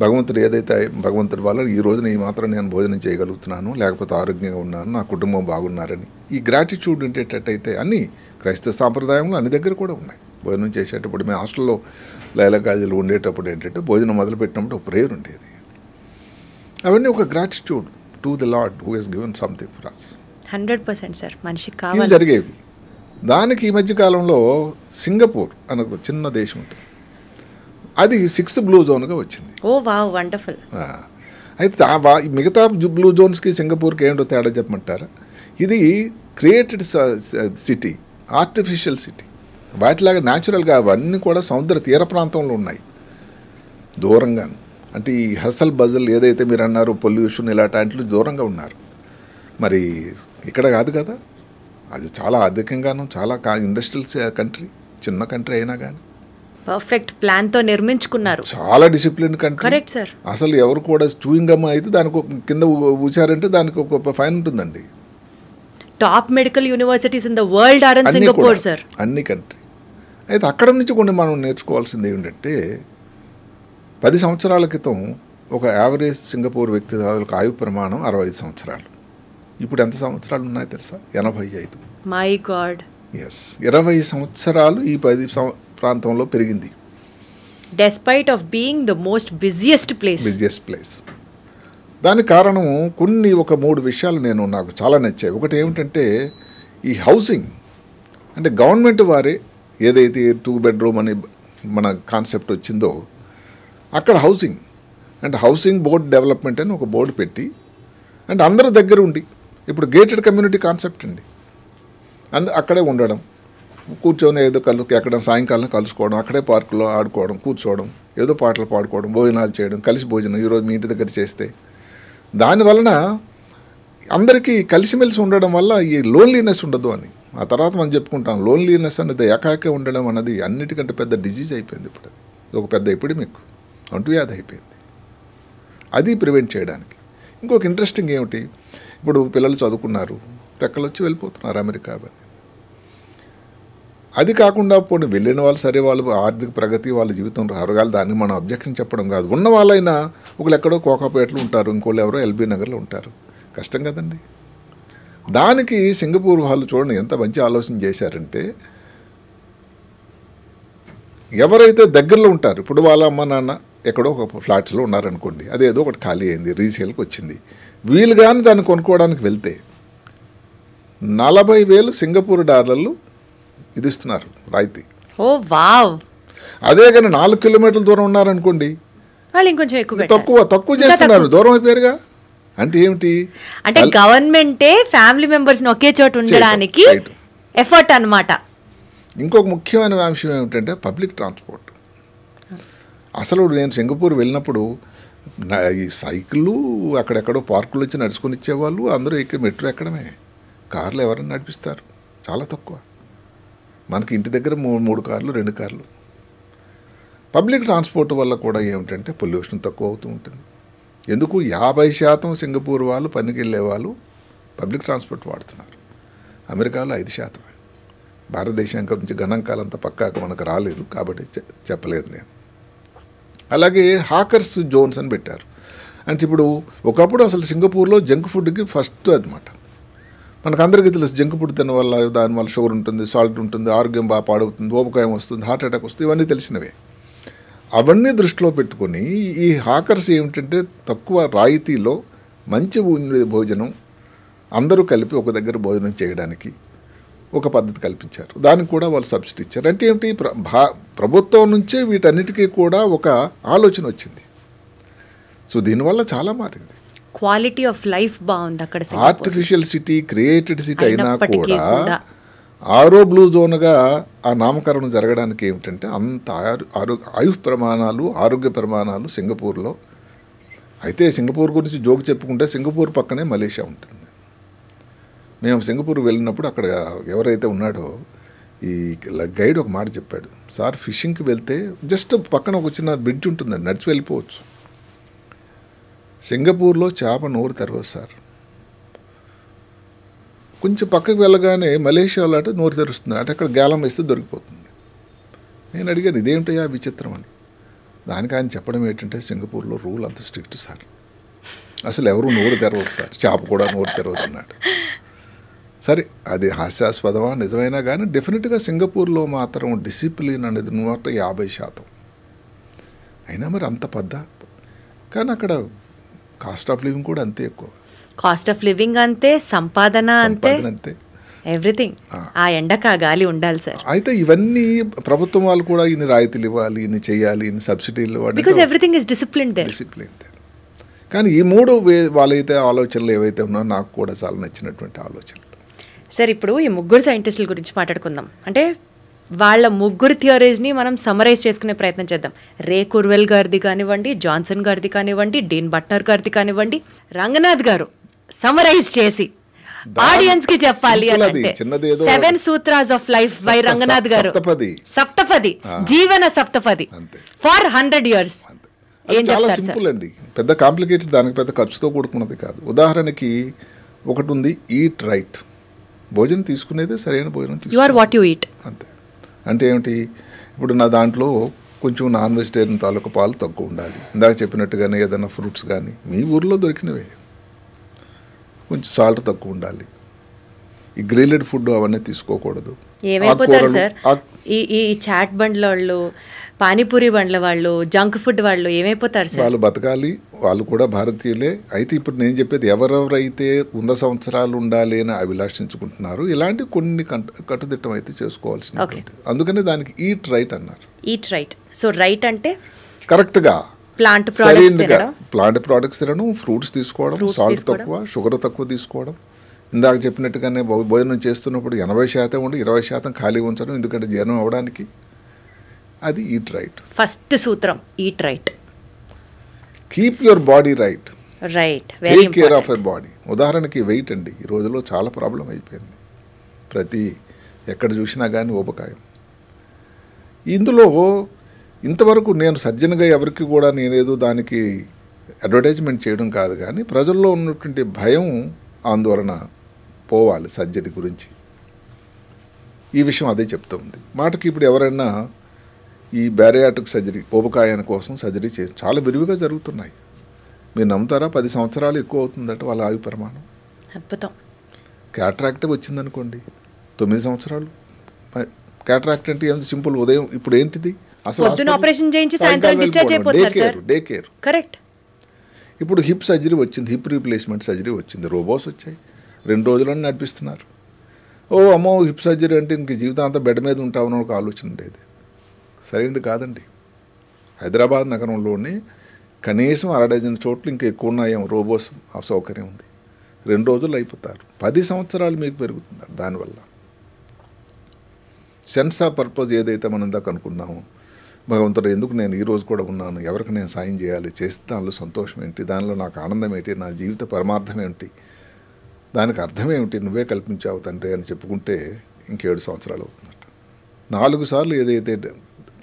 భగవంతుడు ఏదైతే భగవంతుడి వల్ల ఈ రోజున ఈ మాత్రం నేను భోజనం చేయగలుగుతున్నాను, లేకపోతే ఆరోగ్యంగా ఉన్నాను, నా కుటుంబం బాగున్నారని ఈ గ్రాటిట్యూడ్ ఉండేటట్టయితే అన్నీ క్రైస్తవ సాంప్రదాయంలో అన్ని దగ్గర కూడా ఉన్నాయి. భోజనం చేసేటప్పుడు మేము హాస్టల్లో లైలకాజీలు ఉండేటప్పుడు ఏంటంటే భోజనం మొదలుపెట్టినప్పుడు ఒక ప్రేయర్ ఉండేది. అవన్నీ ఒక gratitude to the lord who has given something for us. 100% sir మనిషికి ఇవి కావాలి జరిగేవి. దానికి ఈ మధ్యకాలంలో సింగపూర్ అనే ఒక చిన్న దేశం ఉంటుంది, అది 6th బ్లూ జోన్గా వచ్చింది. ఓ వావ్ వండర్ఫుల్. అయితే మిగతా బ్లూ జోన్స్కి సింగపూర్కి ఏంటో తేడా చెప్పమంటారా? ఇది క్రియేటెడ్ సిటీ, ఆర్టిఫిషియల్ సిటీ. వాటిలాగా న్యాచురల్గా అవన్నీ కూడా సముద్ర తీర ప్రాంతంలో ఉన్నాయి, దూరంగాను. అంటే ఈ హసల్ బజల్ ఏదైతే మీరు అన్నారో పొల్యూషన్ ఇలాంటి దూరంగా ఉన్నారు. మరి ఇక్కడ కాదు కదా, అది చాలా అధికంగాను, చాలా ఇండస్ట్రియల్ కంట్రీ, చిన్న కంట్రీ అయినా కానీ పర్ఫెక్ట్ ప్లాన్తో నిర్మించుకున్నారు, చాలా డిసిప్లిన్ కంట్రీ. Correct sir. అసలు ఎవరు కూడా చూయింగ్ గమ్ అయితే దానికి కింద ఊచారంటే దానికి ఒక ఫైన్ ఉంటుందండి. Top medical universities in the world are in Singapore sir, అన్ని కంట్రీ. అయితే అక్కడ నుంచి కొన్ని మనం నేర్చుకోవాల్సింది ఏంటంటే 10 సంవత్సరాల క్రితం ఒక యావరేజ్ సింగపూర్ వ్యక్తి ఆయు ప్రమాణం 65 సంవత్సరాలు. ఇప్పుడు ఎంత సంవత్సరాలు ఉన్నాయో తెలుసా? 85. My God. ఎస్, 20 సంవత్సరాలు ఈ 10 ప్రాంతంలో పెరిగింది. Despite of being the most busiest place. దానికి కారణం ఒక 3 విషయాలు నాకు చాలా నచ్చాయి. ఒకటి ఏమిటంటే ఈ హౌసింగ్, అంటే గవర్నమెంట్ వారే ఏదైతే 2 బెడ్రూమ్ అని మన కాన్సెప్ట్ వచ్చిందో అక్కడ హౌసింగ్ బోర్డ్ డెవలప్మెంట్ అని ఒక బోర్డు పెట్టి, అంటే అందరూ దగ్గర ఉండి, ఇప్పుడు గేటెడ్ కమ్యూనిటీ కాన్సెప్ట్ అండి, అక్కడే ఉండడం, కూర్చొని ఏదో ఎక్కడ సాయంకాలం కలుసుకోవడం, అక్కడే పార్కులో ఆడుకోవడం, కూర్చోవడం, ఏదో పాటలు పాడుకోవడం, భోజనాలు చేయడం, కలిసి భోజనం ఈరోజు మీ ఇంటి దగ్గర చేస్తే, దానివలన అందరికీ కలిసిమెలిసి ఉండడం వల్ల ఈ లోన్లీనెస్ ఉండదు అని. ఆ తర్వాత మనం చెప్పుకుంటాం లోన్లీనెస్ అనేది ఏకాకే ఉండడం అన్నది అన్నిటికంటే పెద్ద డిజీజ్ అయిపోయింది. ఇప్పుడు అది ఒక పెద్ద ఎపిడమిక్, అంటువ్యాధి అయిపోయింది. అది ప్రివెంట్ చేయడానికి ఇంకొక ఇంట్రెస్టింగ్ ఏమిటి, ఇప్పుడు పిల్లలు చదువుకున్నారు, రెక్కలు వచ్చి వెళ్ళిపోతున్నారు అమెరికా అని. అది కాకుండా పోనీ వెళ్ళిన వాళ్ళు సరే, వాళ్ళు ఆర్థిక ప్రగతి, వాళ్ళ జీవితం అరగాలి, దాన్ని మనం అబ్జెక్షన్ చెప్పడం కాదు. ఉన్న వాళ్ళైనా ఒకళ్ళు ఎక్కడో కోకాపేటలో ఉంటారు, ఇంకోళ్ళు ఎవరో ఎల్బీ నగర్లో ఉంటారు. కష్టం కదండి. దానికి సింగపూర్ వాళ్ళు చూడండి ఎంత మంచి ఆలోచన చేశారంటే, ఎవరైతే దగ్గరలో ఉంటారు, ఇప్పుడు వాళ్ళ అమ్మ నాన్న ఎక్కడో ఒక ఫ్లాట్స్లో ఉన్నారనుకోండి, అదేదో ఒకటి ఖాళీ అయింది, రీసేల్కి వచ్చింది, వీళ్ళు కానీ దాన్ని కొనుక్కోవడానికి వెళ్తే 40,000 సింగపూర్ డాలర్లు ఇది ఇస్తున్నారు రాయితీ. ఓ వావ్. అదే కానీ 4 కిలోమీటర్ల దూరం ఉన్నారనుకోండి, వాళ్ళు ఇంకొంచెం ఎక్కువ తక్కువ చేస్తున్నారు, దూరం అయిపోయారుగా. అంటే ఏమిటి, అంటే గవర్నమెంటే ఫ్యామిలీ మెంబర్స్ ఒకే చోట ఉండడానికి ఎఫర్ట్ అన్నమాట. ఇంకొక ముఖ్యమైన అంశం ఏమిటంటే పబ్లిక్ ట్రాన్స్పోర్ట్. అసలు నేను సింగపూర్ వెళ్ళినప్పుడు ఈ సైకిళ్ళు అక్కడెక్కడో పార్కులు వచ్చి నడుచుకొని ఇచ్చేవాళ్ళు, అందరూ ఎక్కి మెట్రో ఎక్కడమే, కార్లు ఎవరైనా నడిపిస్తారు, చాలా తక్కువ. మనకి ఇంటి దగ్గర 3 కార్లు 2 కార్లు. పబ్లిక్ ట్రాన్స్పోర్ట్ వల్ల కూడా ఏమిటంటే పొల్యూషన్ తక్కువ అవుతూ ఉంటుంది. ఎందుకు 50% సింగపూర్ వాళ్ళు పనికి వెళ్ళే వాళ్ళు పబ్లిక్ ట్రాన్స్పోర్ట్ వాడుతున్నారు. అమెరికాలో 5%. భారతదేశం గురించి గణాంకాలంత పక్కాక మనకు రాలేదు కాబట్టి చెప్పలేదు నేను. అలాగే హాకర్స్ జోన్స్ అని పెట్టారు. అంటే ఇప్పుడు ఒకప్పుడు అసలు సింగపూర్లో జంక్ ఫుడ్కి ఫస్ట్ అనమాట. మనకందరికీ తెలుసు, జంక్ ఫుడ్ తిన వల్ల దానివల్ల షుగర్ ఉంటుంది, సాల్ట్ ఉంటుంది, ఆరోగ్యం బాగా పాడవుతుంది, ఊబకాయం వస్తుంది, హార్ట్ అటాక్ వస్తుంది, ఇవన్నీ తెలిసినవే. అవన్నీ దృష్టిలో పెట్టుకొని ఈ హాకర్స్ ఏమిటంటే తక్కువ రాయితీలో మంచి భోజనం అందరూ కలిపి ఒక దగ్గర భోజనం చేయడానికి ఒక పద్ధతి కల్పించారు. దానికి కూడా వాళ్ళు సబ్సిడీ ఇచ్చారు. అంటే ఏమిటి, ప్రభుత్వం నుంచే వీటన్నిటికీ కూడా ఒక ఆలోచన వచ్చింది. సో దీనివల్ల చాలా మారింది. క్వాలిటీ ఆఫ్ లైఫ్ బాగుంది అక్కడ. ఆర్టిఫిషియల్ సిటీ, క్రియేటెడ్ సిటీ అయినా కూడా ఆరో బ్లూ జోన్గా ఆ నామకరణం జరగడానికి ఏమిటంటే అంత ఆయుష్ ప్రమాణాలు, ఆరోగ్య ప్రమాణాలు సింగపూర్లో. అయితే సింగపూర్ గురించి జోక్ చెప్పుకుంటే సింగపూర్ పక్కనే మలేషియా ఉంటుంది. మేము సింగపూర్ వెళ్ళినప్పుడు అక్కడ ఎవరైతే ఉన్నాడో ఈ గైడ్ ఒక మాట చెప్పాడు, సార్ ఫిషింగ్కి వెళ్తే జస్ట్ పక్కన ఒక చిన్న బ్రిడ్జ్ ఉంటుందండి, నడిచి వెళ్ళిపోవచ్చు. సింగపూర్లో చేప నోరు తెరవదు సార్. కొంచెం పక్కకు వెళ్ళగానే మలేషియాలో అటు నోరు తెరుస్తుంది, అటు అక్కడ గాలం వేస్తే దొరికిపోతుంది. నేను అడిగాను ఇదేమిటయ్యా విచిత్రం అని. దానికి ఆయన చెప్పడం ఏంటంటే సింగపూర్లో రూల్ అంత స్ట్రిక్ట్ సార్, అసలు ఎవరు నోరు తెరవదు సార్, చేప కూడా నోరు తెరవదు అన్నాడు. సరే అది హాస్యాస్పదమా నిజమైనా కానీ డెఫినెట్గా సింగపూర్లో మాత్రం డిసిప్లిన్ అనేది 150%. అయినా మరి అంత పెద్ద, కానీ అక్కడ కాస్ట్ ఆఫ్ లివింగ్ కూడా అంతే ఎక్కువ. కాస్ట్ ఆఫ్ లివింగ్ అంతే, సంపాదన అంతే, ఎవ్రీథింగ్. ఆ ఎండక గాలి ఉండాలి సార్. అయితే ఇవన్నీ ప్రభుత్వం వాళ్ళు కూడా ఇన్ని రాయితీలు ఇవ్వాలి, ఇన్ని చేయాలి, ఇన్ని సబ్సిడీలు ఇవ్వాలి, because everything is discipline there. కానీ ఈ 3 వాళ్ళైతే ఆలోచనలు ఏవైతే ఉన్నాయో నాకు కూడా చాలా నచ్చినటువంటి ఆలోచనలు. సార్ ఇప్పుడు ఈ 3 సైంటిస్టుల గురించి మాట్లాడుకుందాం. అంటే వాళ్ళ 3 థియరీస్ని మనం సమరైజ్ చేసుకునే ప్రయత్నం చేద్దాం. రే కుర్వెల్ గారిది కానివ్వండి, జాన్సన్ గారిది కానివ్వండి, డీన్ బట్నర్ గారిది కానివ్వండి, రంగనాథ్ గారు సమరైజ్ చేసి ఆడియన్స్ కి చెప్పాలి అంటే 7 sutras of life by Ranganath గారు, సప్తపది జీవన సప్తపది ఫర్ 100 years. చాలా సింపుల్ అండి, పెద్ద కాంప్లికేటెడ్, దానికి పెద్ద ఖర్చుతో కూడుకున్నది కాదు. ఉదాహరణకి ఒకటి ఉంది, ఈట్ రైట్. భోజనం తీసుకునేదే సరైన భోజనం అంతే. అంటే ఏమిటి, ఇప్పుడు నా దాంట్లో కొంచెం నాన్ వెజిటేరియన్ తాలూకు పాలు తక్కువ ఉండాలి, ఇందాక చెప్పినట్టుగానే ఏదైనా ఫ్రూట్స్ కానీ మీ ఊర్లో దొరికినవే, కొంచెం సాల్ట్ తక్కువ ఉండాలి, ఈ గ్రిల్డ్ ఫుడ్ అవన్నీ తీసుకోకూడదు. ఏమైపోతారు సార్ ఈ చాట్ బండ్ల వాళ్ళు, పానీపూరి బండ్ల వాళ్ళు, జంక్ ఫుడ్ వాళ్ళు ఏమైపోతారు సార్? వాళ్ళు బతకాలి, వాళ్ళు కూడా భారతీయులే. అయితే ఇప్పుడు నేను చెప్పేది ఎవరెవరైతే 100 సంవత్సరాలు ఉండాలి అని అభిలాషించుకుంటున్నారు, ఇలాంటి కొన్ని కట్టుదిట్టం అయితే చేసుకోవాల్సింది. అందుకనే దానికి ఈట్ రైట్ అన్నారు. Eat right. సో రైట్ అంటే కరెక్ట్గా ప్లాంట్ ప్రోడక్ట్స్ తినడం, ఫ్రూట్స్ తీసుకోవడం, సాల్ట్ తక్కువ, షుగర్ తక్కువ తీసుకోవడం. ఇందాక చెప్పినట్టుగానే భోజనం చేస్తున్నప్పుడు 80% ఉండి 20% ఖాళీ ఉంచడం, ఎందుకంటే జీర్ణం అవ్వడానికి. అది ఈట్ రైట్. ఫస్ట్ సూత్రం eat right. Keep your body right. Take care of your body. ఉదాహరణకి వెయిట్ అండి, ఈ రోజుల్లో చాలా ప్రాబ్లం అయిపోయింది. ప్రతి ఎక్కడ చూసినా కానీ ఊబకాయం. ఇందులో ఇంతవరకు నేను సర్జన్గా ఎవరికి కూడా నేనేదో దానికి అడ్వర్టైజ్మెంట్ చేయడం కాదు, కానీ ప్రజల్లో ఉన్నటువంటి భయం ఆందోళన పోవాలి సర్జరీ గురించి. ఈ విషయం అదే చెప్తుంది. మాటకి ఇప్పుడు ఎవరైనా ఈ బ్యారియాట్రిక్ సర్జరీ ఊబకాయం కోసం సర్జరీ చేసి చాలా విరివిగా జరుగుతున్నాయి. మీరు నమ్ముతారా? 10 సంవత్సరాలు ఎక్కువ అవుతుందట వాళ్ళ ఆయు ప్రమాణం. అద్భుతం. క్యాట్రాక్ట్ వచ్చిందనుకోండి 9 సంవత్సరాలు. క్యాట్రాక్ట్ అంటే ఏం సింపుల్, ఉదయం ఇప్పుడు ఏంటిది అసలు పొద్దున ఆపరేషన్ చేయించి సాయంత్రం డిశ్చార్జ్ అయిపోతారు సార్. Day care. కరెక్ట్. ఇప్పుడు హిప్ సర్జరీ వచ్చింది, హిప్ రీప్లేస్మెంట్ సర్జరీ వచ్చింది, రోబోస్ వచ్చాయి, 2 రోజులని నడిపిస్తున్నారు. ఓ అమ్మో హిప్ సర్జరీ అంటే ఇంక జీవితం అంతా బెడ్ మీద ఉంటామని ఒక ఆలోచన ఉండేది. సరైనది కాదండి. హైదరాబాద్ నగరంలోనే కనీసం 6 డజన్ చోట్ల ఇంకా ఎక్కువ ఉన్నాయేమో రోబోస్ సౌకర్యం ఉంది. 2 రోజులు అయిపోతారు. 10 సంవత్సరాలు మీకు పెరుగుతుంది దానివల్ల. సెన్స్ ఆఫ్ పర్పస్ ఏదైతే మనం ఇందాక అనుకున్నామో, భగవంతుడు ఎందుకు నేను ఈరోజు కూడా ఉన్నాను, ఎవరికి నేను సాయం చేయాలి, చేస్తే దానిలో సంతోషం ఏంటి, దానిలో నాకు ఆనందం ఏంటి, నా జీవిత పరమార్థం ఏమిటి, దానికి అర్థం ఏమిటి, నువ్వే కల్పించావు తండ్రి అని చెప్పుకుంటే ఇంక 7 సంవత్సరాలు అవుతుందట. 4 సార్లు ఏదైతే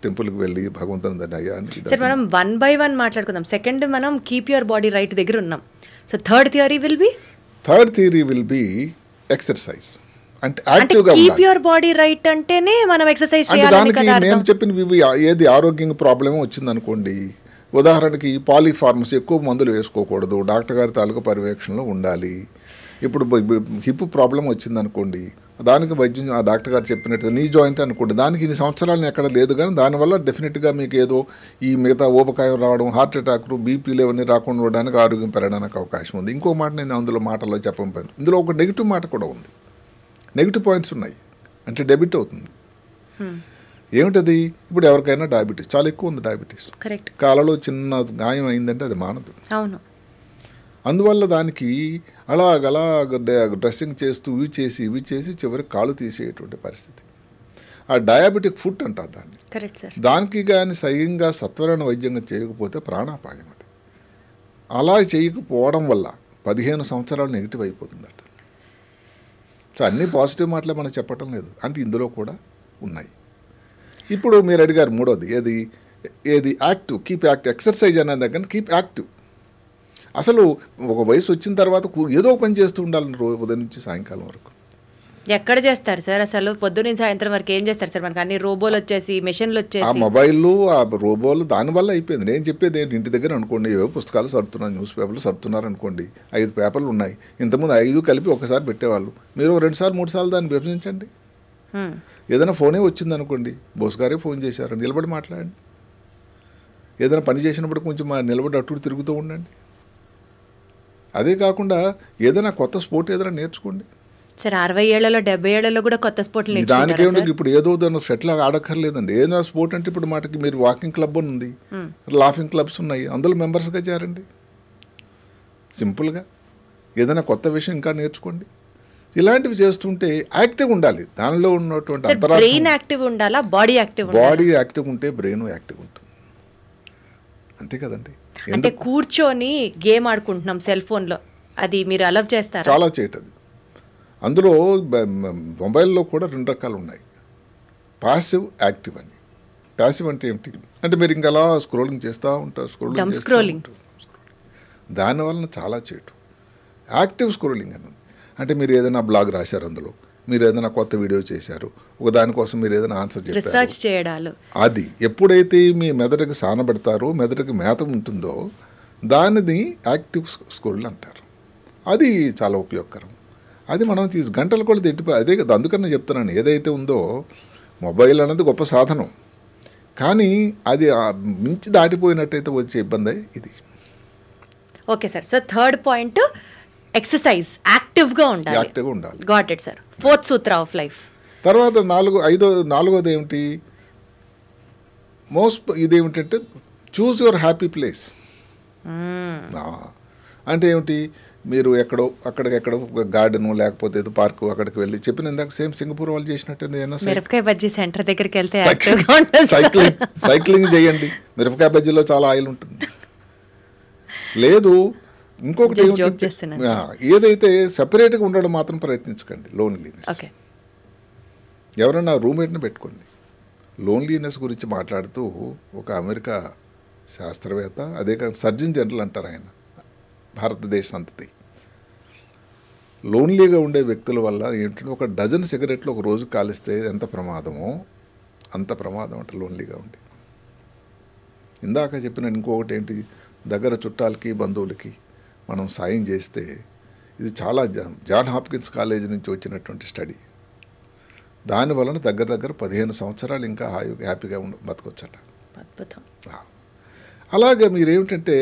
టెంపుల్కి వెళ్ళి భగవంతుని దాన్ని అయ్యా అని. సార్ మనం 1 by 1 మాట్లాడుకుందాం. సెకండ్ మనం కీప్ యువర్ బాడీ రైట్ దగ్గర ఉన్నాం. So third theory will be exercise. అంటే యాక్టివ్గా కీప్ యువర్ బాడీ రైట్ అంటేనే మనం ఎక్సర్సైజ్ చేయాలి. దానికి నేను చెప్పిన ఏది ఆరోగ్యంగా ప్రాబ్లమ్ వచ్చిందనుకోండి, ఉదాహరణకి పాలీఫార్మసీ ఎక్కువ మందులు వేసుకోకూడదు, డాక్టర్ గారి తాలూకా పర్యవేక్షణలో ఉండాలి. ఇప్పుడు హిప్ ప్రాబ్లం వచ్చిందనుకోండి, దానికి వైద్యం ఆ డాక్టర్ గారు చెప్పినట్టు నీ జాయింట్ అనుకోండి, దానికి ఇన్ని సంవత్సరాలు ఎక్కడ లేదు, కానీ దానివల్ల డెఫినెట్గా మీకు ఏదో ఈ మిగతా ఊబకాయం రావడం, హార్ట్ అటాక్లు, బీపీలు ఇవన్నీ రాకుండా ఉండడానికి, ఆరోగ్యం పెరగడానికి అవకాశం ఉంది. ఇంకో మాట నేను అందులో మాటల్లో చెప్పకపోయాను. ఇందులో ఒక నెగిటివ్ మాట కూడా ఉంది. నెగిటివ్ పాయింట్స్ ఉన్నాయి. అంటే డెబిట్ అవుతుంది. ఏమిటది? ఇప్పుడు ఎవరికైనా డయాబెటీస్ చాలా ఎక్కువ ఉంది. Diabetes correct. కాలలో చిన్న గాయం అయిందంటే అది మానదు. అవును. అందువల్ల దానికి అలాగ డ్రెస్సింగ్ చేస్తూ ఇవి చేసి చివరికి కాలు తీసేటువంటి పరిస్థితి. ఆ డయాబెటిక్ ఫుట్ అంటారు దాన్ని. Correct sir. దానికి కానీ సరిగ్గా సత్వరణ వైద్యంగా చేయకపోతే ప్రాణాపాయం అది. అలా చేయకపోవడం వల్ల 15 సంవత్సరాలు నెగిటివ్ అయిపోతుందట. సో అన్నీ పాజిటివ్ మాటలే మనం చెప్పటం లేదు, అంటే ఇందులో కూడా ఉన్నాయి. ఇప్పుడు మీరు అడిగారు మూడోది ఏది యాక్టివ్, కీప్ యాక్టివ్. ఎక్సర్సైజ్ అనేది దగ్గర కీప్ యాక్టివ్. అసలు ఒక వయసు వచ్చిన తర్వాత ఏదో పని చేస్తూ ఉండాలి ఉదయం నుంచి సాయంకాలం వరకు. ఎక్కడ చేస్తారు సార్? అసలు పొద్దున్న సాయంత్రం వరకు ఏం చేస్తారు సార్? మనకి అన్ని రోబోలు వచ్చేసి, మెషిన్లు వచ్చేసి, ఆ మొబైల్, ఆ రోబోలు దానివల్ల అయిపోయింది. నేను చెప్పేది ఏంటి, ఇంటి దగ్గర అనుకోండి ఏవో పుస్తకాలు సర్దుతున్నారు, న్యూస్ పేపర్లు సర్దుతున్నారు అనుకోండి, 5 పేపర్లు ఉన్నాయి. ఇంతకుముందు 5 కలిపి ఒకసారి పెట్టేవాళ్ళు. మీరు 2 సార్లు 3 సార్లు దాన్ని విభజించండి. ఏదైనా ఫోనే వచ్చింది అనుకోండి, బోస్ గారే ఫోన్ చేశారు, నిలబడి మాట్లాడండి. ఏదైనా పని చేసినప్పుడు కొంచెం నిలబడి అటు తిరుగుతూ ఉండండి. అదే కాకుండా ఏదైనా కొత్త స్పోర్ట్ ఏదైనా నేర్చుకోండి. సార్ 60 ఏళ్లలో 70 ఏళ్లలో కూడా కొత్త స్పోర్ట్లు దానికేమిటి, ఇప్పుడు ఏదో దాన్ని షటిల్ ఆడక్కర్లేదండి. ఏదైనా స్పోర్ట్ అంటే ఇప్పుడు మాటకి మీరు వాకింగ్ క్లబ్ అని ఉంది, లాఫింగ్ క్లబ్స్ ఉన్నాయి, అందులో మెంబర్స్గా చేరండి. సింపుల్గా ఏదైనా కొత్త విషయం ఇంకా నేర్చుకోండి. ఇలాంటివి చేస్తుంటే యాక్టివ్ ఉండాలి. దానిలో ఉన్నటువంటి బ్రెయిన్ యాక్టివ్ ఉండాలా, బాడీ యాక్టివ్ ఉంటే బ్రెయిన్ యాక్టివ్ ఉంటుంది. అంతే కదండి. అంటే కూర్చొని గేమ్ ఆడుకుంటున్నాం సెల్ ఫోన్లో, అది మీరు అలవ్ చేస్తారా? చాలా చేయటది. అందులో మొబైల్లో కూడా 2 రకాలు ఉన్నాయి, పాసివ్, యాక్టివ్ అని. పాసివ్ అంటే ఏమిటి అంటే మీరు ఇంకా అలా స్క్రోలింగ్ చేస్తూ ఉంటారు, స్క్రోలింగ్ దానివల్ల చాలా చేయటం. యాక్టివ్ స్క్రోలింగ్ అని అంటే మీరు ఏదైనా బ్లాగ్ రాశారు, అందులో మీరు ఏదైనా కొత్త వీడియో చేశారు, ఒక దానికోసం మీరు ఏదైనా ఆన్సర్ రీసెర్చ్ చేయడాలు, అది ఎప్పుడైతే మీ మెదడుకి సానబెడతారో, మెదడుకి మేత ఉంటుందో దానిని యాక్టివ్ స్క్రోల్ అంటారు. అది చాలా ఉపయోగకరం. అది మనం గంటలు కూడా తిట్టిపోయి అదే కదా. అందుకని చెప్తున్నాను, ఏదైతే ఉందో మొబైల్ అనేది గొప్ప సాధనం, కానీ అది మించి దాటిపోయినట్టయితే వచ్చే ఇబ్బంది ఇది. Okay sir. So third point exercise, యాక్టివ్గా ఉండాలి. Got it sir. Fourth Sutra of life. తర్వాత నాలుగోది ఏమిటి, ఇదేమిటంటే చూస్ యువర్ హ్యాపీ ప్లేస్. అంటే ఏమిటి, మీరు అక్కడికెక్కడో గార్డెను లేకపోతే ఏదో పార్కు అక్కడికి వెళ్ళి చెప్పిన ఇందాక సేమ్ సింగపూర్ వాళ్ళు చేసినట్టు మిరపకాయ బజ్జీ సెంటర్ దగ్గరికి వెళ్తే సైక్లింగ్ చేయండి. మిరపకాయ బజ్జీలో చాలా ఆయిల్ ఉంటుంది. లేదు ఇంకొకటి ఏదైతే సెపరేట్గా ఉండడం మాత్రం ప్రయత్నించకండి, లోన్లీనెస్. ఎవరైనా రూమ్మేట్ని పెట్టుకోండి. లోన్లీనెస్ గురించి మాట్లాడుతూ ఒక అమెరికా శాస్త్రవేత్త, అదే కాక సర్జన్ జనరల్ అంటారు ఆయన, భారతదేశ సంతతి, లోన్లీగా ఉండే వ్యక్తుల వల్ల ఏంటంటే ఒక డజన్ సిగరెట్లు ఒక రోజు కాలిస్తే ఎంత ప్రమాదమో అంత ప్రమాదం అంటే లోన్లీగా ఉండి. ఇందాక చెప్పిన ఇంకొకటి ఏంటి, దగ్గర చుట్టాలకి బంధువులకి మనం సాయం చేస్తే, ఇది చాలా జాన్ హాప్కిన్స్ కాలేజీ నుంచి వచ్చినటువంటి స్టడీ. దాని వలన దగ్గర 15 సంవత్సరాలు ఇంకా హ్యాపీగా బతకొచ్చట. అద్భుతం. అలాగే మీరేమిటంటే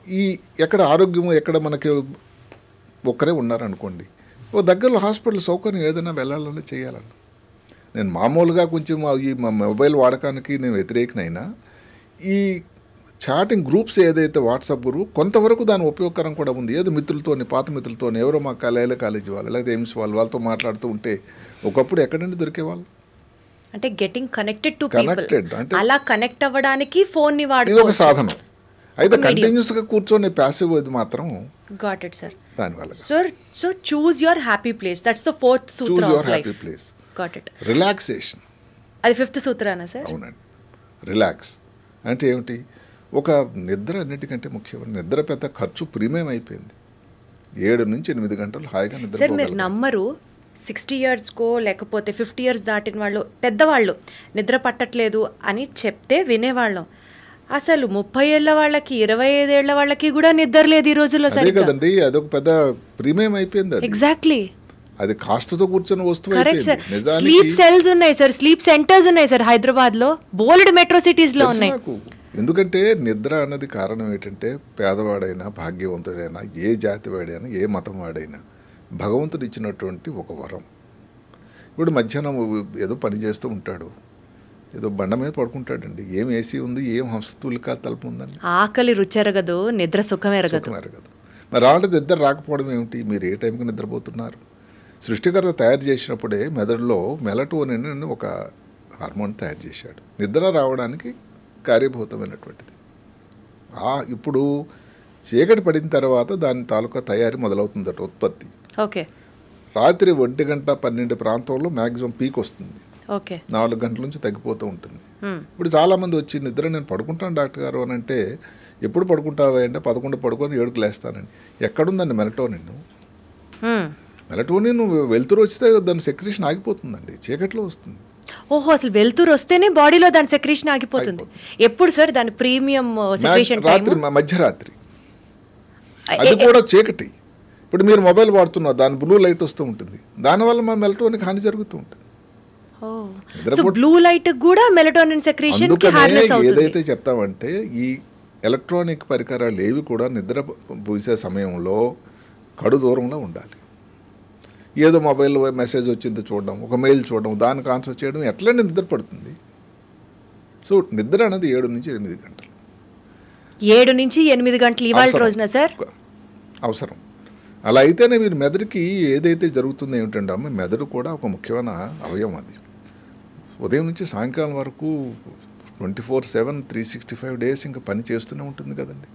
ఈ ఎక్కడ ఆరోగ్యము ఎక్కడ మనకి ఒక్కరే ఉన్నారనుకోండి, ఓ దగ్గరలో హాస్పిటల్ సౌకర్యం ఏదైనా వెళ్ళాలని చేయాలని. నేను మామూలుగా కొంచెం ఈ మొబైల్ వాడకానికి నేను వ్యతిరేకనైనా ఈ చాటింగ్ గ్రూప్స్ ఏదైతే వాట్సాప్ గ్రూప్ కొంతవరకు దాని ఉపయోగకరం కూడా ఉంది. ఏదో మిత్రులతోని, పాత మిత్రులతోని, ఎవరో మా కాలేజీ వాళ్ళు లేకపోతే ఎయిమ్స్ వాళ్ళతో మాట్లాడుతూ ఉంటే ఒకప్పుడు ఎక్కడండి దొరికేవాళ్ళు. అంటే గెటింగ్ కనెక్టెడ్ టు కనెక్టెడ్ అంటే అలా కనెక్ట్ అవ్వడానికి ఫోన్ ని ఇది ఒక వాడుకోవచ్చు. సాధనం. అయితే కంటిన్యూస్గా కూర్చొని ప్యాసివ్ అది మాత్రం గాట్ ఇట్ సార్. దానివల్ల sir, so choose your happy place, that's the fourth Sutra choose your of happy life. Place. Got it. Relaxation, అది ఫిఫ్త్ సూత్రానా సార్? అవునండి. రిలాక్స్ అంటే ఏమిటి, ఒక నిద్ర అన్నిటికంటే ముఖ్యమైన నిద్ర పెద్ద ఖర్చు ప్రీమియం అయిపోయింది. 7 నుంచి 8 గంటలు హాయిగా సార్ మీరు నిద్ర. నమ్మరు, 60 ఇయర్స్కో లేకపోతే 50 ఇయర్స్ దాటిన వాళ్ళు పెద్దవాళ్ళు నిద్ర పట్టట్లేదు అని చెప్తే వినేవాళ్ళం. అసలు 30 ఏళ్ళ వాళ్ళకి, 25 ఏళ్ల వాళ్ళకి కూడా నిద్ర లేదు ఈ రోజుల్లో. అదే సరిగ్గా కదండి, అదొక పెద్ద ప్రీమియం అయిపోయింది. అది ఎగ్జాక్ట్లీ అది కాస్ట్తో కూర్చొని వస్తువు కరెక్ట్ సార్. అయిపోయింది. స్లీప్ నిజానికి సెల్స్ ఉన్నాయి సార్, స్లీప్ సెంటర్స్ ఉన్నాయి సార్ హైదరాబాద్ లో, బోల్డ్ మెట్రో సిటీస్ లో తెలుసు ఉన్నాయి. నాకు. ఎందుకంటే నిద్ర అన్నది కారణం ఏంటంటే పేదవాడైనా భాగ్యవంతుడైనా ఏ జాతి వాడైనా ఏ మతం వాడైనా భగవంతుడు ఇచ్చినటువంటి ఒక వరం. ఇప్పుడు మధ్యాహ్నం ఏదో పని చేస్తూ ఉంటాడు, ఏదో బండ మీద పడుకుంటాడండి, ఏం ఏసీ ఉంది, ఏం హంసతులికా తలుపు ఉందండి, ఆకలి రుచెరగదు, నిద్ర సుఖం ఎరగదు. ఎరగదు. మరి అలాంటి నిద్ర రాకపోవడం ఏమిటి, మీరు ఏ టైంకి నిద్రపోతున్నారు? సృష్టికర్త తయారు చేసినప్పుడే మెదడులో మెలటోనిన్ అని ఒక హార్మోన్ తయారు చేశాడు, నిద్ర రావడానికి కార్యభూతమైనటువంటిది. ఇప్పుడు చీకటి పడిన తర్వాత దాని తాలూకా తయారీ మొదలవుతుందట, ఉత్పత్తి. ఓకే. రాత్రి 1 గంట 12 ప్రాంతంలో మ్యాక్సిమం పీక్ వస్తుంది, ఓకే. 4 గంటల నుంచి తగ్గిపోతూ ఉంటుంది. ఇప్పుడు చాలామంది వచ్చి నిద్ర నేను పడుకుంటాను డాక్టర్ గారు అని అంటే, ఎప్పుడు పడుకుంటావా అంటే 11 పడుకొని 7కి లేస్తానండి. ఎక్కడుందండి మెలటోనిన్? మెలటోనిన్ వెలుతురు వస్తే దాని సెక్రేషన్ ఆగిపోతుందండి, చీకట్లో వస్తుంది. ఓహో, అసలు వెలుతురు వస్తేనే బాడీలో దాని సెక్రేషన్ ఆగిపోతుంది. ఎప్పుడు సార్ దాని ప్రీమియం సెక్రేషన్? రాత్రి, మధ్యరాత్రి, అది కూడా చీకటి. ఇప్పుడు మీరు మొబైల్ వాడుతున్నారు, దాని బ్లూ లైట్ వస్తూ ఉంటుంది, దానివల్ల మన మెలటోనిక్ హాని జరుగుతూ ఉంటుంది. సో బ్లూ లైట్ కూడా మెలటోనిన్ సెక్రేషన్ కి హార్నెస్ అవుతుంది. ఏదైతే చెప్తామంటే ఈ ఎలక్ట్రానిక్ పరికరాలు ఏవి కూడా నిద్ర పూసే సమయంలో కడు దూరంలో ఉండాలి. ఏదో మొబైల్లో మెసేజ్ వచ్చింది చూడడం, ఒక మెయిల్ చూడడం, దానికి ఆన్సర్ చేయడం, ఎట్లంటే నిద్ర పడుతుంది. సో నిద్ర అనేది 7 నుంచి 8 గంటలు. 7 నుంచి 8 గంటలు ఇవాళ రోజున సార్ అవసరం. అలా అయితేనే మీరు మెదడుకి ఏదైతే జరుగుతుందో ఏమిటంటే అమ్మ, మెదడు కూడా ఒక ముఖ్యమైన అవయవం. అది ఉదయం నుంచి సాయంకాలం వరకు 24/7 365 డేస్ ఇంకా పని చేస్తూనే ఉంటుంది కదండి,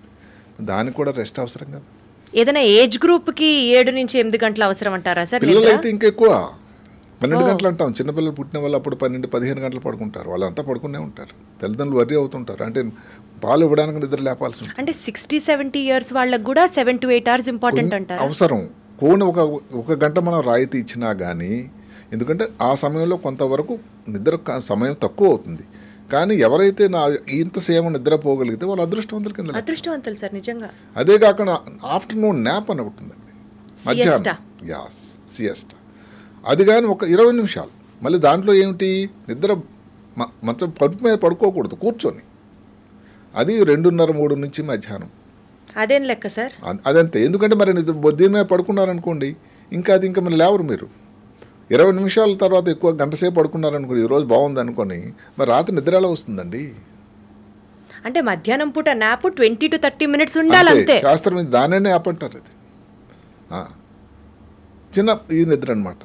దానికి కూడా రెస్ట్ అవసరం కదా. ఏదైనా ఏజ్ గ్రూప్ కి 7 నుంచి 8 గంటలు అవసరం అంటారా సార్? పిల్లలు అయితే ఇంకెక్కువ, 12 గంటలు అంటాం. చిన్నపిల్లలు పుట్టిన వాళ్ళు అప్పుడు 12-15 గంటలు పడుకుంటారు, వాళ్ళంతా పడుకునే ఉంటారు. తల్లిదండ్రులు వర్రీ అవుతుంటారు, అంటే పాలు ఇవ్వడానికి నిద్ర లేపాల్సి ఉంటుంది. అంటే 60-70 ఇయర్స్ వాళ్ళకి కూడా 7 to 8 hours ఇంపార్టెంట్ అంటారు. అవసరం. ఒక గంట మనం రాయితీ ఇచ్చినా కానీ, ఎందుకంటే ఆ సమయంలో కొంతవరకు నిద్ర సమయం తక్కువ అవుతుంది. కానీ ఎవరైతే ఇంత సేమ నిద్రపోగలిగితే వాళ్ళు అదృష్టవంతుల కింద. అదృష్టవంతులు సార్ నిజంగా. అదే కాకుండా ఆఫ్టర్నూన్ న్యాప్ అని ఉంటుందండి, మధ్యాహ్నం సియస్టా. అది కానీ ఒక 20 నిమిషాలు. మళ్ళీ దాంట్లో ఏమిటి, నిద్ర మంచం పడుపు మీద పడుకోకూడదు, కూర్చొని. అది 2:30-3 నుంచి మధ్యాహ్నం. అదేం లెక్క సార్? అదంతే. ఎందుకంటే మరి దీని మీద పడుకున్నారనుకోండి, ఇంకా మరి లేవరు మీరు. 20 నిమిషాల తర్వాత ఎక్కువ గంట సేపు పడుకున్నారనుకోండి, ఈరోజు బాగుంది అనుకొని, మరి రాత్రి నిద్ర ఎలా వస్తుందండి? అంటే మధ్యాహ్నం పూట నాప్ 20 to 30 minutes ఉండాలి అంతే. శాస్త్రం ఇది దానే నాప్ అంటారు. అది చిన్న ఇది నిద్ర అనమాట,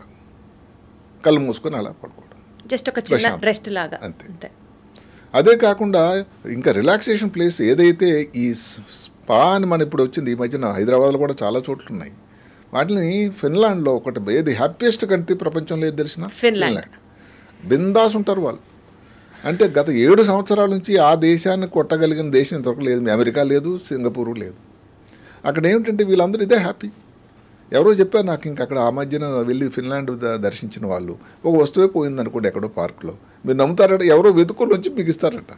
కళ్ళు మూసుకొని అలా పడుకోవడం, జస్ట్ ఒక చిన్న రెస్ట్ లాగా అంతే. అదే కాకుండా ఇంకా రిలాక్సేషన్ ప్లేస్ ఏదైతే ఈ స్పా అని మన ఇప్పుడు వచ్చింది, ఈ మధ్యన హైదరాబాద్లో కూడా చాలా చోట్ల ఉన్నాయి. వాటిని ఫిన్లాండ్లో ఒకటి, ఏది హ్యాపీయెస్ట్ కంట్రీ ప్రపంచంలో ఏది తెలిసిన? ఫిన్లాండ్. బిందాస్ ఉంటారు వాళ్ళు. అంటే గత 7 సంవత్సరాల నుంచి ఆ దేశాన్ని కొట్టగలిగిన దేశం ఇంతవరకు లేదు. అమెరికా లేదు, సింగపూరు లేదు. అక్కడ ఏమిటంటే వీళ్ళందరూ ఇదే హ్యాపీ. ఎవరో చెప్పారు నాకు, ఇంక అక్కడ ఆ మధ్యన వెళ్ళి ఫిన్లాండ్ దర్శించిన వాళ్ళు, ఒక వస్తువే పోయిందనుకోండి ఎక్కడో పార్కులో, మీరు నమ్ముతారట, ఎవరో వెతుకొని వచ్చి బిగిస్తారట.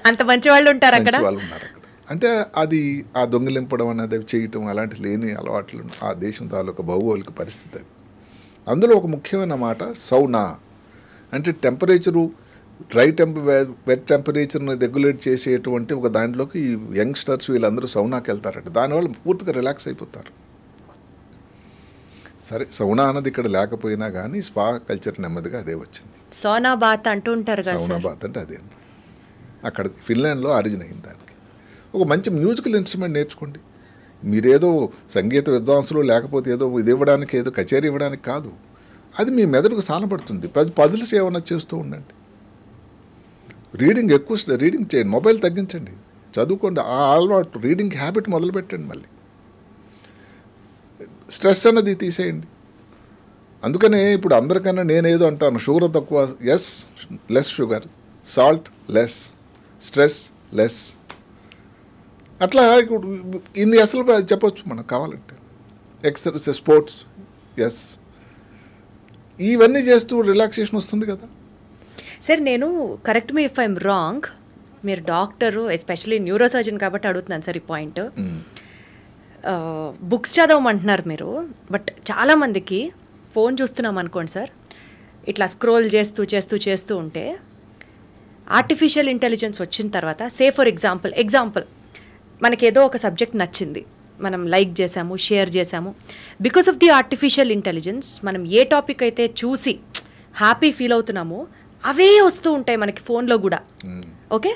అంత మంచి వాళ్ళు ఉంటారు అక్కడ. మంచి వాళ్ళు ఉన్నారు అక్కడ. అంటే అది ఆ దొంగిలింపడం అనేది చేయటం అలాంటి లేని అలవాట్లు ఆ దేశం తాలూకా భౌగోళిక పరిస్థితి అది. అందులో ఒక ముఖ్యమైన మాట సౌనా, అంటే టెంపరేచరు వెట్ టెంపరేచర్ని రెగ్యులేట్ చేసేటువంటి ఒక దాంట్లోకి ఈ యంగ్స్టర్స్ వీళ్ళందరూ సౌనాకి వెళ్తారట. దానివల్ల పూర్తిగా రిలాక్స్ అయిపోతారు. సరే, సౌనా అన్నది ఇక్కడ లేకపోయినా కానీ స్పా కల్చర్ నెమ్మదిగా అదే వచ్చింది. సోనా బాత్ అంటూ ఉంటారు కదా. సౌనా బాత్ అంటే అదే అక్కడ ఫిన్లాండ్లో ఆరిజిన్ అయింది. దానికి ఒక మంచి మ్యూజికల్ ఇన్స్ట్రుమెంట్ నేర్చుకోండి. మీరేదో సంగీత విద్వాంసులు లేకపోతే ఏదో ఇది ఇవ్వడానికి, ఏదో కచేరీ ఇవ్వడానికి కాదు. అది మీ మెదడుకు సానపడుతుంది. పజిల్స్ ఏమన్నా చేస్తూ ఉండండి. రీడింగ్ రీడింగ్ చేయండి. మొబైల్ తగ్గించండి, చదువుకోండి. ఆ అలవాటు రీడింగ్ హ్యాబిట్ మొదలు పెట్టండి. మళ్ళీ స్ట్రెస్ అన్నది తీసేయండి. అందుకనే ఇప్పుడు అందరికన్నా నేనేదో అంటాను, షుగర్ తక్కువ, less sugar, salt less, stress less. అట్లా ఇప్పుడు ఇన్ని అసలు చెప్పొచ్చు మనకు కావాలంటే. ఎక్సర్సైజ్, స్పోర్ట్స్, ఇవన్నీ చేస్తూ రిలాక్సేషన్ వస్తుంది కదా. సార్, నేను correct me if I'm wrong, మీరు డాక్టరు, ఎస్పెషలీ న్యూరో సర్జన్ కాబట్టి అడుగుతున్నాను సార్ ఈ పాయింట్. బుక్స్ చదవమంటున్నారు మీరు, బట్ చాలామందికి ఫోన్ చూస్తున్నాం అనుకోండి సార్, ఇట్లా స్క్రోల్ చేస్తూ ఉంటే ఆర్టిఫిషియల్ ఇంటెలిజెన్స్ వచ్చిన తర్వాత, ఫర్ ఎగ్జాంపుల్ మనకి ఏదో ఒక సబ్జెక్ట్ నచ్చింది, మనం లైక్ చేసాము, షేర్ చేసాము. Because of the artificial intelligence మనం ఏ టాపిక్ అయితే చూసి హ్యాపీ ఫీల్ అవుతున్నామో అవే వస్తూ ఉంటాయి మనకి ఫోన్లో కూడా. ఓకే,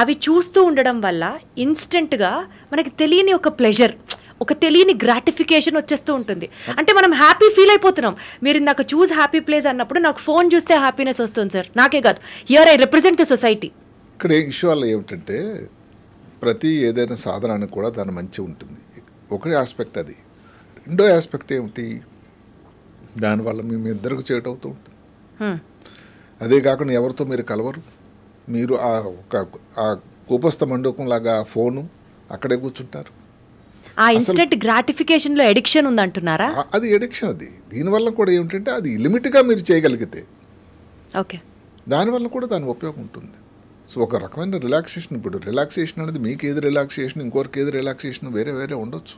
అవి చూస్తూ ఉండడం వల్ల ఇన్స్టెంట్గా మనకి తెలియని ఒక ప్లెజర్, ఒక తెలియని గ్రాటిఫికేషన్ వచ్చేస్తూ ఉంటుంది. అంటే మనం హ్యాపీ ఫీల్ అయిపోతున్నాం. మీరు ఇందాక చూస్ హ్యాపీ ప్లేస్ అన్నప్పుడు నాకు ఫోన్ చూస్తే హ్యాపీనెస్ వస్తుంది సార్. నాకే కాదు, here I represent the society. ఇక్కడ ఇష్యూ వల్ల ఏమిటంటే ప్రతి ఏదైనా సాధనానికి కూడా దాని మంచి ఉంటుంది. ఒకటి ఆస్పెక్ట్ అది. రెండో ఆస్పెక్ట్ ఏమిటి, దానివల్ల మీ ఇద్దరికి చేటు అవుతూ ఉంటుంది. అదే కాకుండా ఎవరితో మీరు కలవరు. మీరు ఆ కూపస్థ మండూకం లాగా ఫోను అక్కడే కూర్చుంటారు. ఆ ఇన్స్టెంట్ గ్రాటిఫికేషన్లో ఎడిక్షన్ ఉందంటున్నారా? అది ఎడిక్షన్. అది దీనివల్ల కూడా ఏమిటంటే అది లిమిట్గా మీరు చేయగలిగితే ఓకే, దానివల్ల కూడా దాని ఉపయోగం ఉంటుంది. సో ఒక రకమైన రిలాక్సేషన్. ఇప్పుడు రిలాక్సేషన్ అనేది మీకు ఏది రిలాక్సేషన్, ఇంకొకరికి ఏది రిలాక్సేషన్ వేరే వేరే ఉండొచ్చు.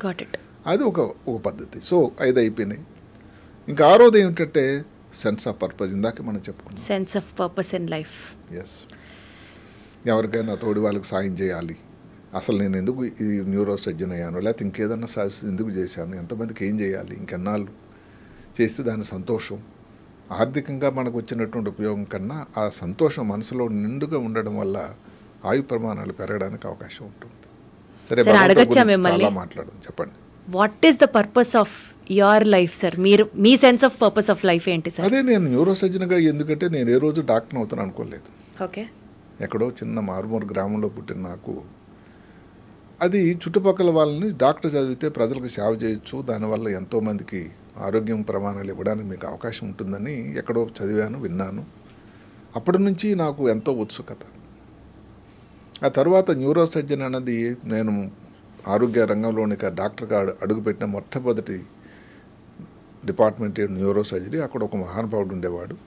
Got it. అది ఒక పద్ధతి. సో 5 అయిపోయినాయి. ఇంకా 6వది ఏమిటంటే సెన్స్ ఆఫ్ పర్పస్. ఇందాక మనం చెప్పుకున్నాం, sense of purpose in life. ఎవరికైనా తోడి వాళ్ళకి సాయం చేయాలి. అసలు నేను ఎందుకు ఇది న్యూరో సర్జన్ అయ్యాను, లేకపోతే ఇంకేదన్నా ఎందుకు చేశాను, ఎంతమందికి ఏం చేయాలి, ఇంకెన్నాళ్ళు చేస్తే దాని సంతోషం, ఆర్థికంగా మనకు వచ్చినటువంటి ఉపయోగం కన్నా ఆ సంతోషం మనసులో నిండుగా ఉండడం వల్ల ఆయు ప్రమాణాలు పెరగడానికి అవకాశం ఉంటుంది. సరే, చాలా మాట్లాడడం, చెప్పండి. What is the purpose of your life sir? Me sense of purpose of life ఏంటి సార్? అదే, నేను న్యూరో సర్జన్గా ఎందుకంటే నేను ఏ రోజు డాక్టర్ అవుతాను అనుకోలేదు. ఓకే, ఎక్కడో చిన్న మారుమూరు గ్రామంలో పుట్టిన నాకు అది చుట్టుపక్కల వాళ్ళని డాక్టర్ చదివితే ప్రజలకు సేవ చేయొచ్చు, దానివల్ల ఎంతోమందికి ఆరోగ్యం ప్రమాణాలు ఇవ్వడానికి మీకు అవకాశం ఉంటుందని ఎక్కడో చదివాను, విన్నాను. అప్పటి నుంచి నాకు ఎంతో ఉత్సుకత. ఆ తర్వాత న్యూరో సర్జన్ అన్నది నేను ఆరోగ్య రంగంలోని డాక్టర్గా అడుగుపెట్టిన మొట్టమొదటి డిపార్ట్మెంట్ న్యూరో సర్జరీ. అక్కడ ఒక మహానుభావుడు ఉండేవాడు.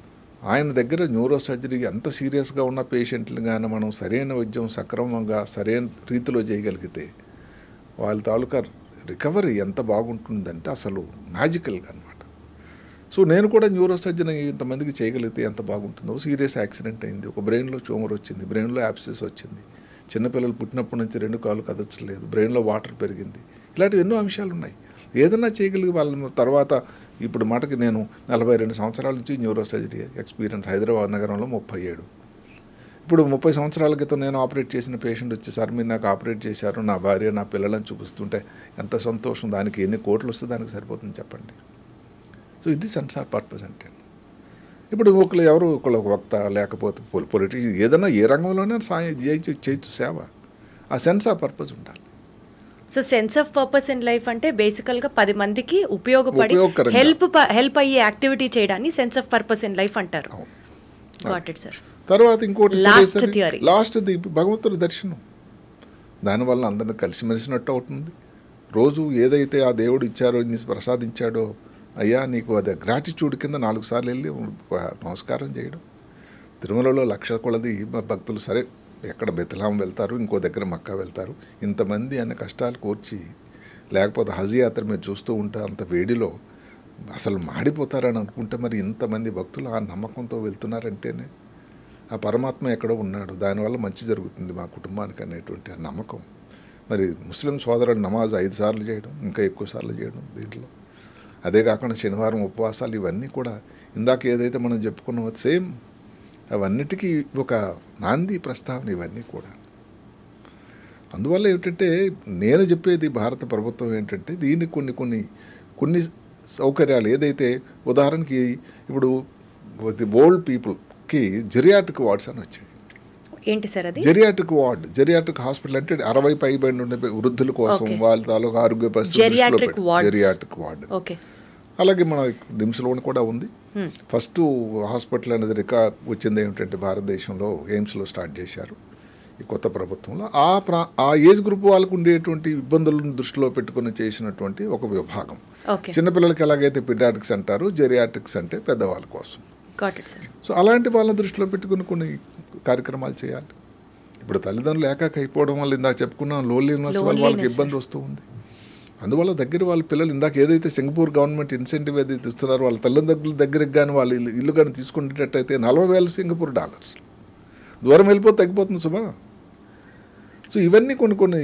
ఆయన దగ్గర న్యూరో సర్జరీ ఎంత సీరియస్గా ఉన్న పేషెంట్లు కానీ మనం సరైన వైద్యం సక్రమంగా సరైన రీతిలో చేయగలిగితే వాళ్ళ తాలూకా రికవరీ ఎంత బాగుంటుందంటే అసలు మ్యాజికల్గా అనమాట. సో నేను కూడా న్యూరో సర్జన్ ఇంతమందికి చేయగలిగితే ఎంత బాగుంటుందో. సీరియస్ యాక్సిడెంట్ అయింది, ఒక బ్రెయిన్లో ట్యూమర్ వచ్చింది, బ్రెయిన్లో యాబ్సెస్ వచ్చింది, చిన్నపిల్లలు పుట్టినప్పటి నుంచి 2 కాళ్ళు కదచ్చలేదు, బ్రెయిన్లో వాటర్ పెరిగింది, ఇలాంటివి ఎన్నో అంశాలు ఉన్నాయి. ఏదన్నా చేయగలిగి వాళ్ళ తర్వాత ఇప్పుడు మాటకి నేను 42 సంవత్సరాల నుంచి న్యూరో సర్జరీ ఎక్స్పీరియన్స్. హైదరాబాద్ నగరంలో 37. ఇప్పుడు 30 సంవత్సరాల క్రితం నేను ఆపరేట్ చేసిన పేషెంట్ వచ్చి, సార్ మీరు నాకు ఆపరేట్ చేశారు, నా భార్య నా పిల్లలను చూపిస్తుంటే ఎంత సంతోషం, దానికి ఎన్ని కోట్లు వస్తే దానికి సరిపోతుంది చెప్పండి. సో ఇది సెన్స్ ఆఫ్ పర్పస్ అంటే. ఇప్పుడు ఒకళ్ళు వక్త లేకపోతే పొలిటీషియన్ ఏదైనా ఏ రంగంలోనే సాయం చేయొచ్చు సేవ. ఆ సెన్స్ ఆఫ్ పర్పస్ ఉండాలి. So sense of purpose in life అంటే బేసికల్గా 10 మందికి ఉపయోగపడి ఉపయోగకరంగా. హెల్ప్ అయ్యే యాక్టివిటీ చేయడాన్ని sense of purpose in life అంటారు. అవును. Got it sir. తర్వాత ఇంకోటి Last theory. లాస్ట్ది భగవంతుడి దర్శనం. దానివల్ల అందరిని కలిసిమెలిసినట్టు అవుతుంది. రోజు ఏదైతే ఆ దేవుడు ఇచ్చారో నీకు ప్రసాదించాడో అయ్యా నీకు అది గ్రాటిట్యూడ్ కింద 4 సార్లు వెళ్ళి నమస్కారం చేయడం. తిరుమలలో 1,00,000 కొలది భక్తులు సరే ఎక్కడ బెత్లెహేం వెళ్తారు, ఇంకో దగ్గర మక్కా వెళ్తారు. ఇంతమంది అనే కష్టాలు కోర్చి లేకపోతే హజ్ యాత్ర మీరు చూస్తూ ఉంటే అంత వేడిలో అసలు మాడిపోతారని అనుకుంటే మరి ఇంతమంది భక్తులు ఆ నమ్మకంతో వెళ్తున్నారంటేనే ఆ పరమాత్మ ఎక్కడో ఉన్నాడు, దానివల్ల మంచి జరుగుతుంది మా కుటుంబానికి అనేటువంటి ఆ నమ్మకం. మరి ముస్లిం సోదరులు నమాజ్ 5 సార్లు చేయడం, ఇంకా ఎక్కువ సార్లు చేయడం దీంట్లో. అదే కాకుండా శనివారం ఉపవాసాలు ఇవన్నీ కూడా ఇందాక ఏదైతే మనం చెప్పుకున్నామో సేమ్ అవన్నిటికీ ఒక నాంది ప్రస్తావన ఇవన్నీ కూడా. అందువల్ల ఏమిటంటే నేను చెప్పేది భారత ప్రభుత్వం ఏంటంటే దీన్ని కొన్ని సౌకర్యాలు ఏదైతే ఉదాహరణకి ఇప్పుడు ది ఓల్డ్ పీపుల్కి జెరియాట్రిక్ వార్డ్స్ అని వచ్చాయి. ఏంటి సార్ అది? జెరియాట్రిక్ హాస్పిటల్ అంటే 60 పైబడి ఉండే వృద్ధుల కోసం వాళ్ళ తాలూకు ఆరోగ్య పరిస్థితి జెరియాట్రిక్ వార్డ్. ఓకే. అలాగే మన నిమ్స్లోని కూడా ఉంది. ఫస్ట్ హాస్పిటల్ అనేది రికార్డ్ వచ్చింది ఏమిటంటే భారతదేశంలో ఎయిమ్స్లో స్టార్ట్ చేశారు ఈ కొత్త ప్రభుత్వంలో. ఆ ఏజ్ గ్రూప్ వాళ్ళకు ఉండేటువంటి ఇబ్బందులను దృష్టిలో పెట్టుకుని చేసినటువంటి ఒక విభాగం. చిన్నపిల్లలకి ఎలాగైతే పిడియాట్రిక్స్ అంటారు, జెరియాట్రిక్స్ అంటే పెద్దవాళ్ళ కోసం. సో అలాంటి వాళ్ళని దృష్టిలో పెట్టుకుని కొన్ని కార్యక్రమాలు చేయాలి. ఇప్పుడు తల్లిదండ్రులు ఏకాక అయిపోవడం వల్ల ఇందాక చెప్పుకున్నాం లోన్లీనెస్ వల్ల వాళ్ళకి ఇబ్బంది వస్తూ ఉంది. అందువల్ల దగ్గర వాళ్ళ పిల్లలు ఇందాక ఏదైతే సింగపూర్ గవర్నమెంట్ ఇన్సెంటివ్ ఏదైతే ఇస్తున్నారో వాళ్ళ తల్లిదండ్రుల దగ్గరికి కానీ వాళ్ళ ఇల్లు కానీ తీసుకునేటట్టయితే 40,000 సింగపూర్ డాలర్స్ దూరం వెళ్ళిపోతే తగ్గిపోతుంది సుమా. సో ఇవన్నీ కొన్ని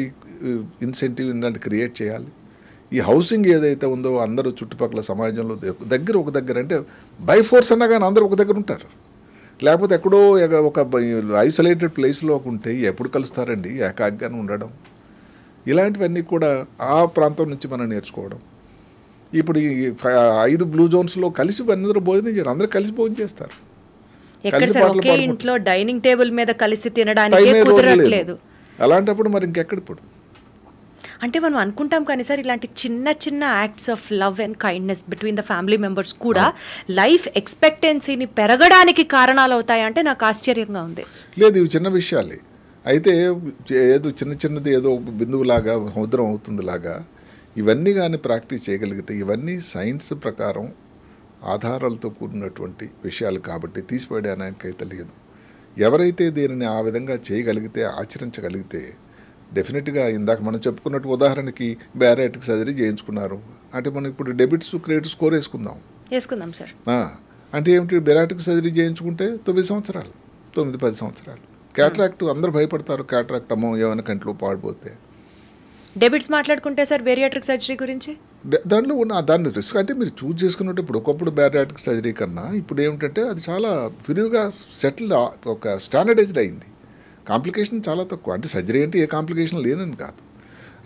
ఇన్సెంటివ్ ఇలాంటి క్రియేట్ చేయాలి. ఈ హౌసింగ్ ఏదైతే ఉందో అందరూ చుట్టుపక్కల సమాజంలో ఒక దగ్గర అంటే బై ఫోర్స్ అన్నా కానీ అందరూ ఒక దగ్గర ఉంటారు. లేకపోతే ఎక్కడో ఒక ఐసోలేటెడ్ ప్లేస్లో ఉంటే ఎప్పుడు కలుస్తారండి ఏకాగ్గానే ఉండడం. ఇలాంటివన్నీ కూడా ఆ ప్రాంతం నుంచి మనం నేర్చుకోవడం. ఇప్పుడు ఈ 5 బ్లూ జోన్స్లో కలిసి అందరూ భోజనం చేయడం, అందరూ కలిసి భోజనం చేస్తారు. ఇంట్లో డైనింగ్ టేబుల్ మీద కలిసి తినడానికి అలాంటప్పుడు మరి ఇంకెక్కడ ఇప్పుడు అంటే మనం అనుకుంటాం కానీ సార్ ఇలాంటి చిన్న చిన్న acts of love and kindness between the family members కూడా లైఫ్ ఎక్స్పెక్టెన్సీని పెరగడానికి కారణాలు అవుతాయంటే నాకు ఆశ్చర్యంగా ఉంది. లేదు ఇవి చిన్న విషయాలే అయితే ఏదో చిన్నది ఏదో బిందువులాగా సముద్రం అవుతుందిలాగా ఇవన్నీ కానీ ప్రాక్టీస్ చేయగలిగితే ఇవన్నీ సైన్స్ ప్రకారం ఆధారాలతో కూడినటువంటి విషయాలు కాబట్టి తీసిపడడానికైతే లేదు. ఎవరైతే దీనిని ఆ విధంగా చేయగలిగితే ఆచరించగలిగితే డెఫినెట్గా ఇందాక మనం చెప్పుకున్నట్టు ఉదాహరణకి బ్యారియాట్రిక్ సర్జరీ చేయించుకున్నారు అంటే మనం ఇప్పుడు డెబిట్స్ క్రెడిట్ స్కోర్ వేసుకుందాం సార్. అంటే ఏమిటి బ్యారియాట్రిక్ సర్జరీ చేయించుకుంటే 9 సంవత్సరాలు 9-10 సంవత్సరాలు. క్యాట్రాక్ట్ అందరూ భయపడతారు, క్యాట్రాక్ట్ అమ్మో ఏమైనా కంట్లో పాడిపోతే. డెబిట్స్ మాట్లాడుకుంటే సార్ బేరియాట్రిక్ సర్జరీ గురించి దాంట్లో ఉన్న దాన్ని రిస్క్ అంటే మీరు చూస్ చేసుకున్నట్టు ఇప్పుడు ఒకప్పుడు బ్యారియాట్రిక్ సర్జరీ కన్నా ఇప్పుడు ఏమిటంటే అది చాలా విరివిగా సెటిల్ ఒక స్టాండర్డైజ్డ్ అయింది. కాంప్లికేషన్ చాలా తక్కువ. అంటే సర్జరీ అంటే ఏ కాంప్లికేషన్ లేదని కాదు.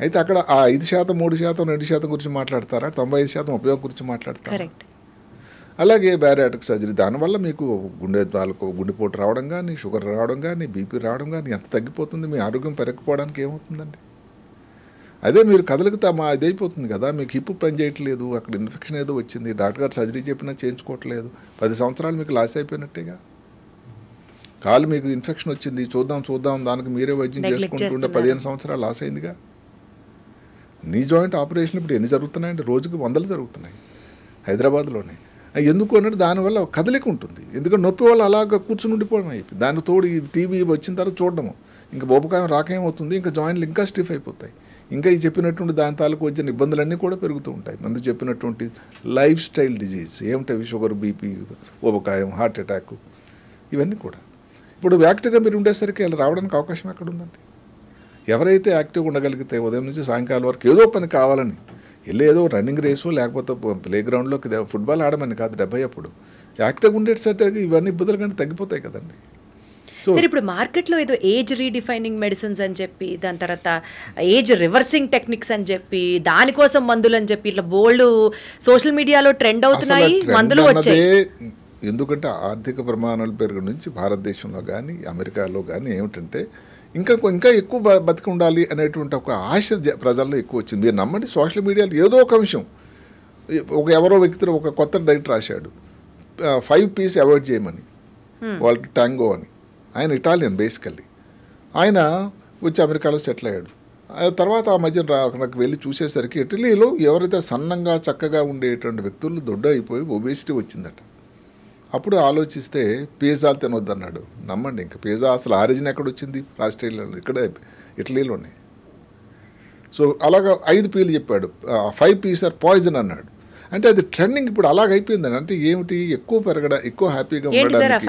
అయితే అక్కడ ఆ 5%, 3%, 2% గురించి మాట్లాడతారా, 95% ఉపయోగం గురించి మాట్లాడతారు. అలాగే బ్యారియాట్రిక్ సర్జరీ దానివల్ల మీకు గుండెపోటు రావడం కానీ, షుగర్ రావడం కానీ, బీపీ రావడం కానీ ఎంత తగ్గిపోతుంది. మీ ఆరోగ్యం పెరగకపోవడానికి ఏమవుతుందండి? అదే మీరు కదలికితే ఇదైపోతుంది కదా, మీకు హిప్ పని చేయట్లేదు, అక్కడ ఇన్ఫెక్షన్ ఏదో వచ్చింది, డాక్టర్ గారు సర్జరీ చెప్పినా చేయించుకోవట్లేదు, 10 సంవత్సరాలు మీకు లాస్ అయిపోయినట్టేగా. కాలు మీకు ఇన్ఫెక్షన్ వచ్చింది, చూద్దాం దానికి మీరే వైద్యం చేసుకుంటుంటే 15 సంవత్సరాలు లాస్ అయిందిగా. నీ జాయింట్ ఆపరేషన్ ఇప్పుడు ఎన్ని జరుగుతున్నాయంటే రోజుకి 100 జరుగుతున్నాయి హైదరాబాద్లోనే. ఎందుకు అన్నట్టు దానివల్ల కదలిక ఉంటుంది. ఎందుకంటే నొప్పి వల్ల అలాగ కూర్చుని ఉండిపోవడం అయిపోయింది. దానికి తోడు ఈ టీవీ వచ్చిన తర్వాత చూడడము, ఇంకా బొబ్బకాయం రాకేమవుతుంది, ఇంకా జాయింట్లు ఇంకా స్టిఫ్ అయిపోతాయి. ఇంకా ఈ చెప్పినటువంటి దాని తాలూకు వచ్చిన ఇబ్బందులన్నీ కూడా పెరుగుతూ ఉంటాయి. ముందు చెప్పినటువంటి లైఫ్ స్టైల్ డిజీజ్ ఏమిటవి, షుగర్, బీపీ, బొబ్బకాయం, హార్ట్ అటాక్, ఇవన్నీ కూడా ఇప్పుడు యాక్టివ్గా మీరు ఉండేసరికి అలా రావడానికి అవకాశం ఎక్కడ ఉందండి? ఎవరైతే యాక్టివ్గా ఉండగలిగితే ఉదయం నుంచి సాయంకాలం వరకు ఏదో పని కావాలని ఏదో రన్నింగ్ రేసు లేకపోతే ప్లే గ్రౌండ్లో ఫుట్బాల్ ఆడమని కాదు 70 అప్పుడు యాక్టివ్గా ఉండేసరికి ఇవన్నీ ఇబ్బందులు కానీ తగ్గిపోతాయి కదండి. సార్ ఇప్పుడు మార్కెట్లో ఏదో ఏజ్ రీడిఫైనింగ్ మెడిసిన్స్ అని చెప్పి, దాని తర్వాత ఏజ్ రివర్సింగ్ టెక్నిక్స్ అని చెప్పి, దానికోసం మందులు అని చెప్పి ఇట్లా బోల్డ్ సోషల్ మీడియాలో ట్రెండ్ అవుతున్నాయి, మందులు వచ్చాయి. ఎందుకంటే ఆర్థిక ప్రమాణాల పెరుగు నుంచి భారతదేశంలో కానీ అమెరికాలో కానీ ఏమిటంటే ఇంకా ఇంకా ఎక్కువ బతికి ఉండాలి అనేటువంటి ఒక ఆశ ప్రజల్లో ఎక్కువ వచ్చింది. మీరు నమ్మండి, సోషల్ మీడియాలో ఏదో ఒక అంశం, ఎవరో వ్యక్తి ఒక కొత్త డైట్ రాశాడు, 5 P's అవాయిడ్ చేయమని, వాళ్ళకి టాంగో అని. ఆయన ఇటాలియన్ బేసికల్లీ. ఆయన వచ్చి అమెరికాలో సెటిల్ అయ్యాడు. తర్వాత ఆ మధ్య నాకు వెళ్ళి చూసేసరికి ఇటలీలో ఎవరైతే సన్నంగా చక్కగా ఉండేటువంటి వ్యక్తులు దొడ్డ అయిపోయి ఒబేసిటీ వచ్చిందట. అప్పుడు ఆలోచిస్తే పిజ్జాలు తినొద్దన్నాడు. నమ్మండి, ఇంకా పిజ్జా అసలు ఆరిజిన్ ఎక్కడ వచ్చింది? ఆస్ట్రేలియాలో, ఇక్కడ ఇటలీలోనే. సో అలాగా 5 P'లు చెప్పాడు. 5 P's ఆర్ పాయిజన్ అన్నాడు. అంటే అది ట్రెండింగ్ ఇప్పుడు అలాగైపోయిందని. అంటే ఏమిటి, ఎక్కువ పెరగడం, ఎక్కువ హ్యాపీగా ఉండడానికి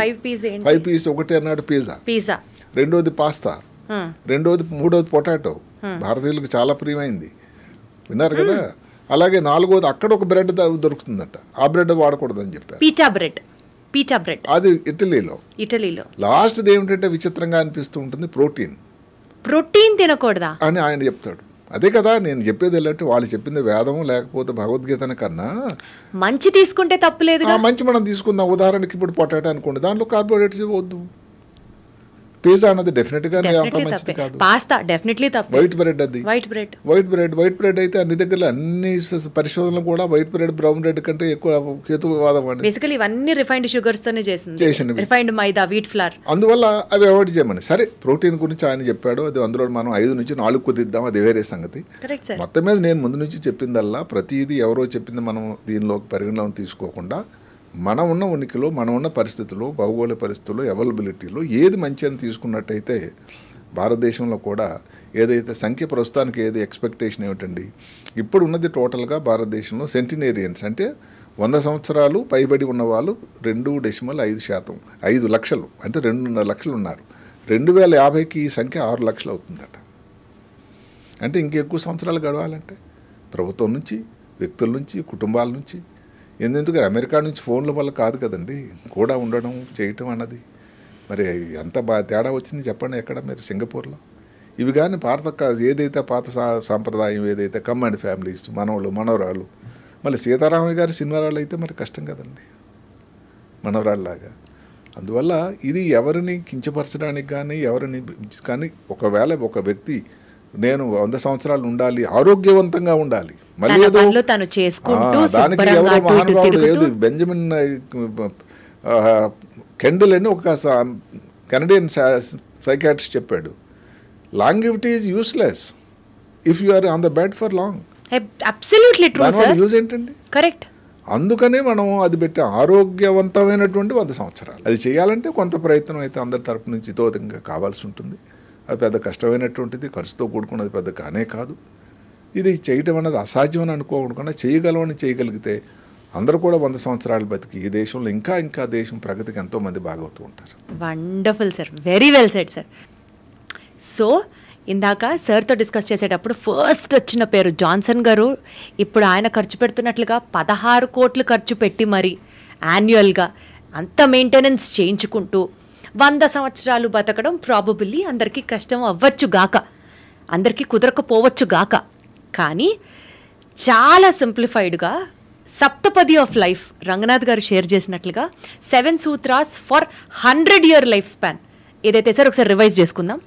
5 P's. ఒకటి అన్నాడు పిజ్జా, రెండోది పాస్తా, మూడోది పొటాటో, భారతీయులకు చాలా ప్రియమైంది, విన్నారు కదా. అలాగే నాలుగోది అక్కడ ఒక బ్రెడ్ దొరుకుతుందట, ఆ బ్రెడ్ వాడకూడదని చెప్పారు. పీటా బ్రెడ్ అది ఇటలీలో. లాస్ట్ది ఏమిటంటే విచిత్రంగా అనిపిస్తూ ఉంటుంది, ప్రోటీన్ తినకూడదా అని ఆయన చెప్తాడు. అదే కదా నేను చెప్పేది. ఏంటంటే వాళ్ళు చెప్పింది వేదం లేకపోతే భగవద్గీత కన్నా మంచి తీసుకుంటే తప్పులేదు. మంచి మనం తీసుకుందాం. ఉదాహరణకి ఇప్పుడు పొటాటో అనుకోండి, దాంట్లో కార్బోహైడ్రేట్స్ వద్దు. పిజ్జా అన్నది డెఫినెట్గా అంత మంచిది కాదు. పాస్తా డెఫినెట్లీ తప్పు. వైట్ బ్రెడ్ అది, వైట్ బ్రెడ్ అయితే అన్ని దగ్గర అన్ని పరిశోధనలు కూడా వైట్ బ్రెడ్ బ్రౌన్ బ్రెడ్ కంటే ఎక్కువ హేతువాదం అండి. బేసికల్లీ ఇవన్నీ రిఫైన్డ్ షుగర్స్ తోనే చేసింది, రిఫైన్డ్ మైదా, వీట్ ఫ్లవర్. అందువల్ల అవి అవాయిడ్ చేయమని. సరే, ప్రోటీన్ గురించి ఆయన చెప్పాడు, అది అందులో మనం 5 నుంచి 4 కుదిద్దాం, అది వేరే సంగతి. మొత్తం మీద నేను ముందు నుంచి చెప్పిందల్లా ప్రతిదీ ఎవరో చెప్పింది మనం దీనిలోకి పరిగణలోకి తీసుకోకుండా మనం ఉన్న ఉనికిలో, మనం ఉన్న పరిస్థితుల్లో, భౌగోళిక పరిస్థితుల్లో, అవైలబిలిటీలో ఏది మంచి అని తీసుకున్నట్టయితే భారతదేశంలో కూడా ఏదైతే సంఖ్య ప్రస్తుతానికి ఏది ఎక్స్పెక్టేషన్ ఏమిటండి, ఇప్పుడు ఉన్నది టోటల్గా భారతదేశంలో సెంటినేరియన్స్ అంటే 100 సంవత్సరాలు పైబడి ఉన్నవాళ్ళు 2.5%, 5 లక్షలు అంటే 2.5 లక్షలు ఉన్నారు. 2050కి ఈ సంఖ్య 6 లక్షలు అవుతుందట. అంటే ఇంకెక్కువ సంవత్సరాలు గడవాలంటే ప్రభుత్వం నుంచి, వ్యక్తుల నుంచి, కుటుంబాల నుంచి, ఎందుకంటే అమెరికా నుంచి ఫోన్ల వల్ల కాదు కదండి కూడా ఉండడం చేయటం అన్నది. మరి ఎంత తేడా వచ్చింది చెప్పండి ఎక్కడ మీరు సింగపూర్లో. ఇవి కానీ ఏదైతే పాత సాంప్రదాయం ఏదైతే కమాండ్ ఫ్యామిలీస్, మనవరాళ్ళు, మళ్ళీ సీతారామయ్య గారి సినిమారాళ్ళు అయితే మరి కష్టం కదండి మనవరాళ్ళలాగా. అందువల్ల ఇది ఎవరిని కించపరచడానికి కానీ ఎవరిని కానీ, ఒకవేళ ఒక వ్యక్తి నేను 100 సంవత్సరాలు ఉండాలి, ఆరోగ్యవంతంగా ఉండాలి, మళ్ళీ దానికి ఎవరో మహానుభావుడు ఏది బెంజమిన్ కెండిల్ అని ఒక కెనడియన్ సైకాట్రిస్ట్ చెప్పాడు, longevity is useless if you are on the bed for long. Absolutely true sir. Use ఏంటండి? కరెక్ట్. అందుకనే మనం అది పెట్టి ఆరోగ్యవంతమైనటువంటి 100 సంవత్సరాలు. అది చేయాలంటే కొంత ప్రయత్నం అయితే అందరి తరపు నుంచి ఇతోదంగా కావాల్సి ఉంటుంది. అది పెద్ద కష్టమైనటువంటిది, ఖర్చుతో కూడుకున్నది పెద్ద కానే కాదు. ఇది చేయటం అన్నది అసాధ్యం అని అనుకోకుండా చేయగలమని చేయగలిగితే అందరూ కూడా 100 సంవత్సరాలు బతికి ఈ దేశంలో ఇంకా దేశం ప్రగతికి ఎంతోమంది బాగవుతూ ఉంటారు. Wonderful sir, very well said sir. So ఇందాక సార్తో డిస్కస్ చేసేటప్పుడు ఫస్ట్ వచ్చిన పేరు జాన్సన్ గారు. ఇప్పుడు ఆయన ఖర్చు పెడుతున్నట్లుగా 16 కోట్లు ఖర్చు పెట్టి మరి యాన్యువల్గా అంత మెయింటెనెన్స్ చేయించుకుంటూ 100 సంవత్సరాలు బతకడం ప్రాబబుల్లీ అందరికీ కష్టం అవ్వచ్చు గాక, అందరికీ కుదరకపోవచ్చు గాక, కానీ చాలా సింప్లిఫైడ్గా సప్తపది ఆఫ్ లైఫ్ రంగనాథ్ గారు షేర్ చేసినట్లుగా 7 sutras for 100-year life span ఏదైతే సార్ ఒకసారి రివైజ్ చేసుకుందాం.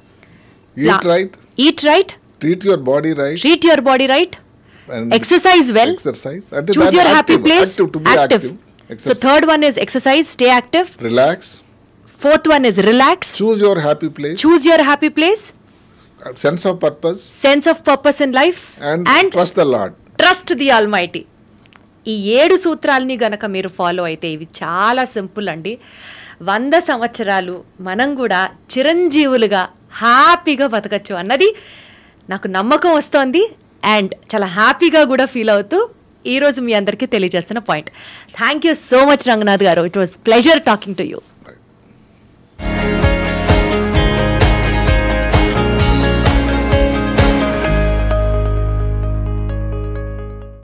Eat right, treat your body right, exercise well, choose your happy place, active. So third one is exercise, stay active, relax. Fourth one is relax, choose your happy place, sense of purpose in life, and trust the Almighty. ఈ 7 సూత్రాలని గనక మీరు ఫాలో అయితే ఇవి చాలా సింపుల్ అండి. 100 సంవత్సరాలు మనం కూడా చిరంజీవులుగా హ్యాపీగా బతకచ్చు అన్నది నాకు నమ్మకం వస్తోంది. అండ్ చాలా హ్యాపీగా కూడా ఫీల్ అవుతూ ఈరోజు మీ అందరికీ తెలియజేస్తున్న point. Thank you so much Ranganath garu. It was pleasure talking to you.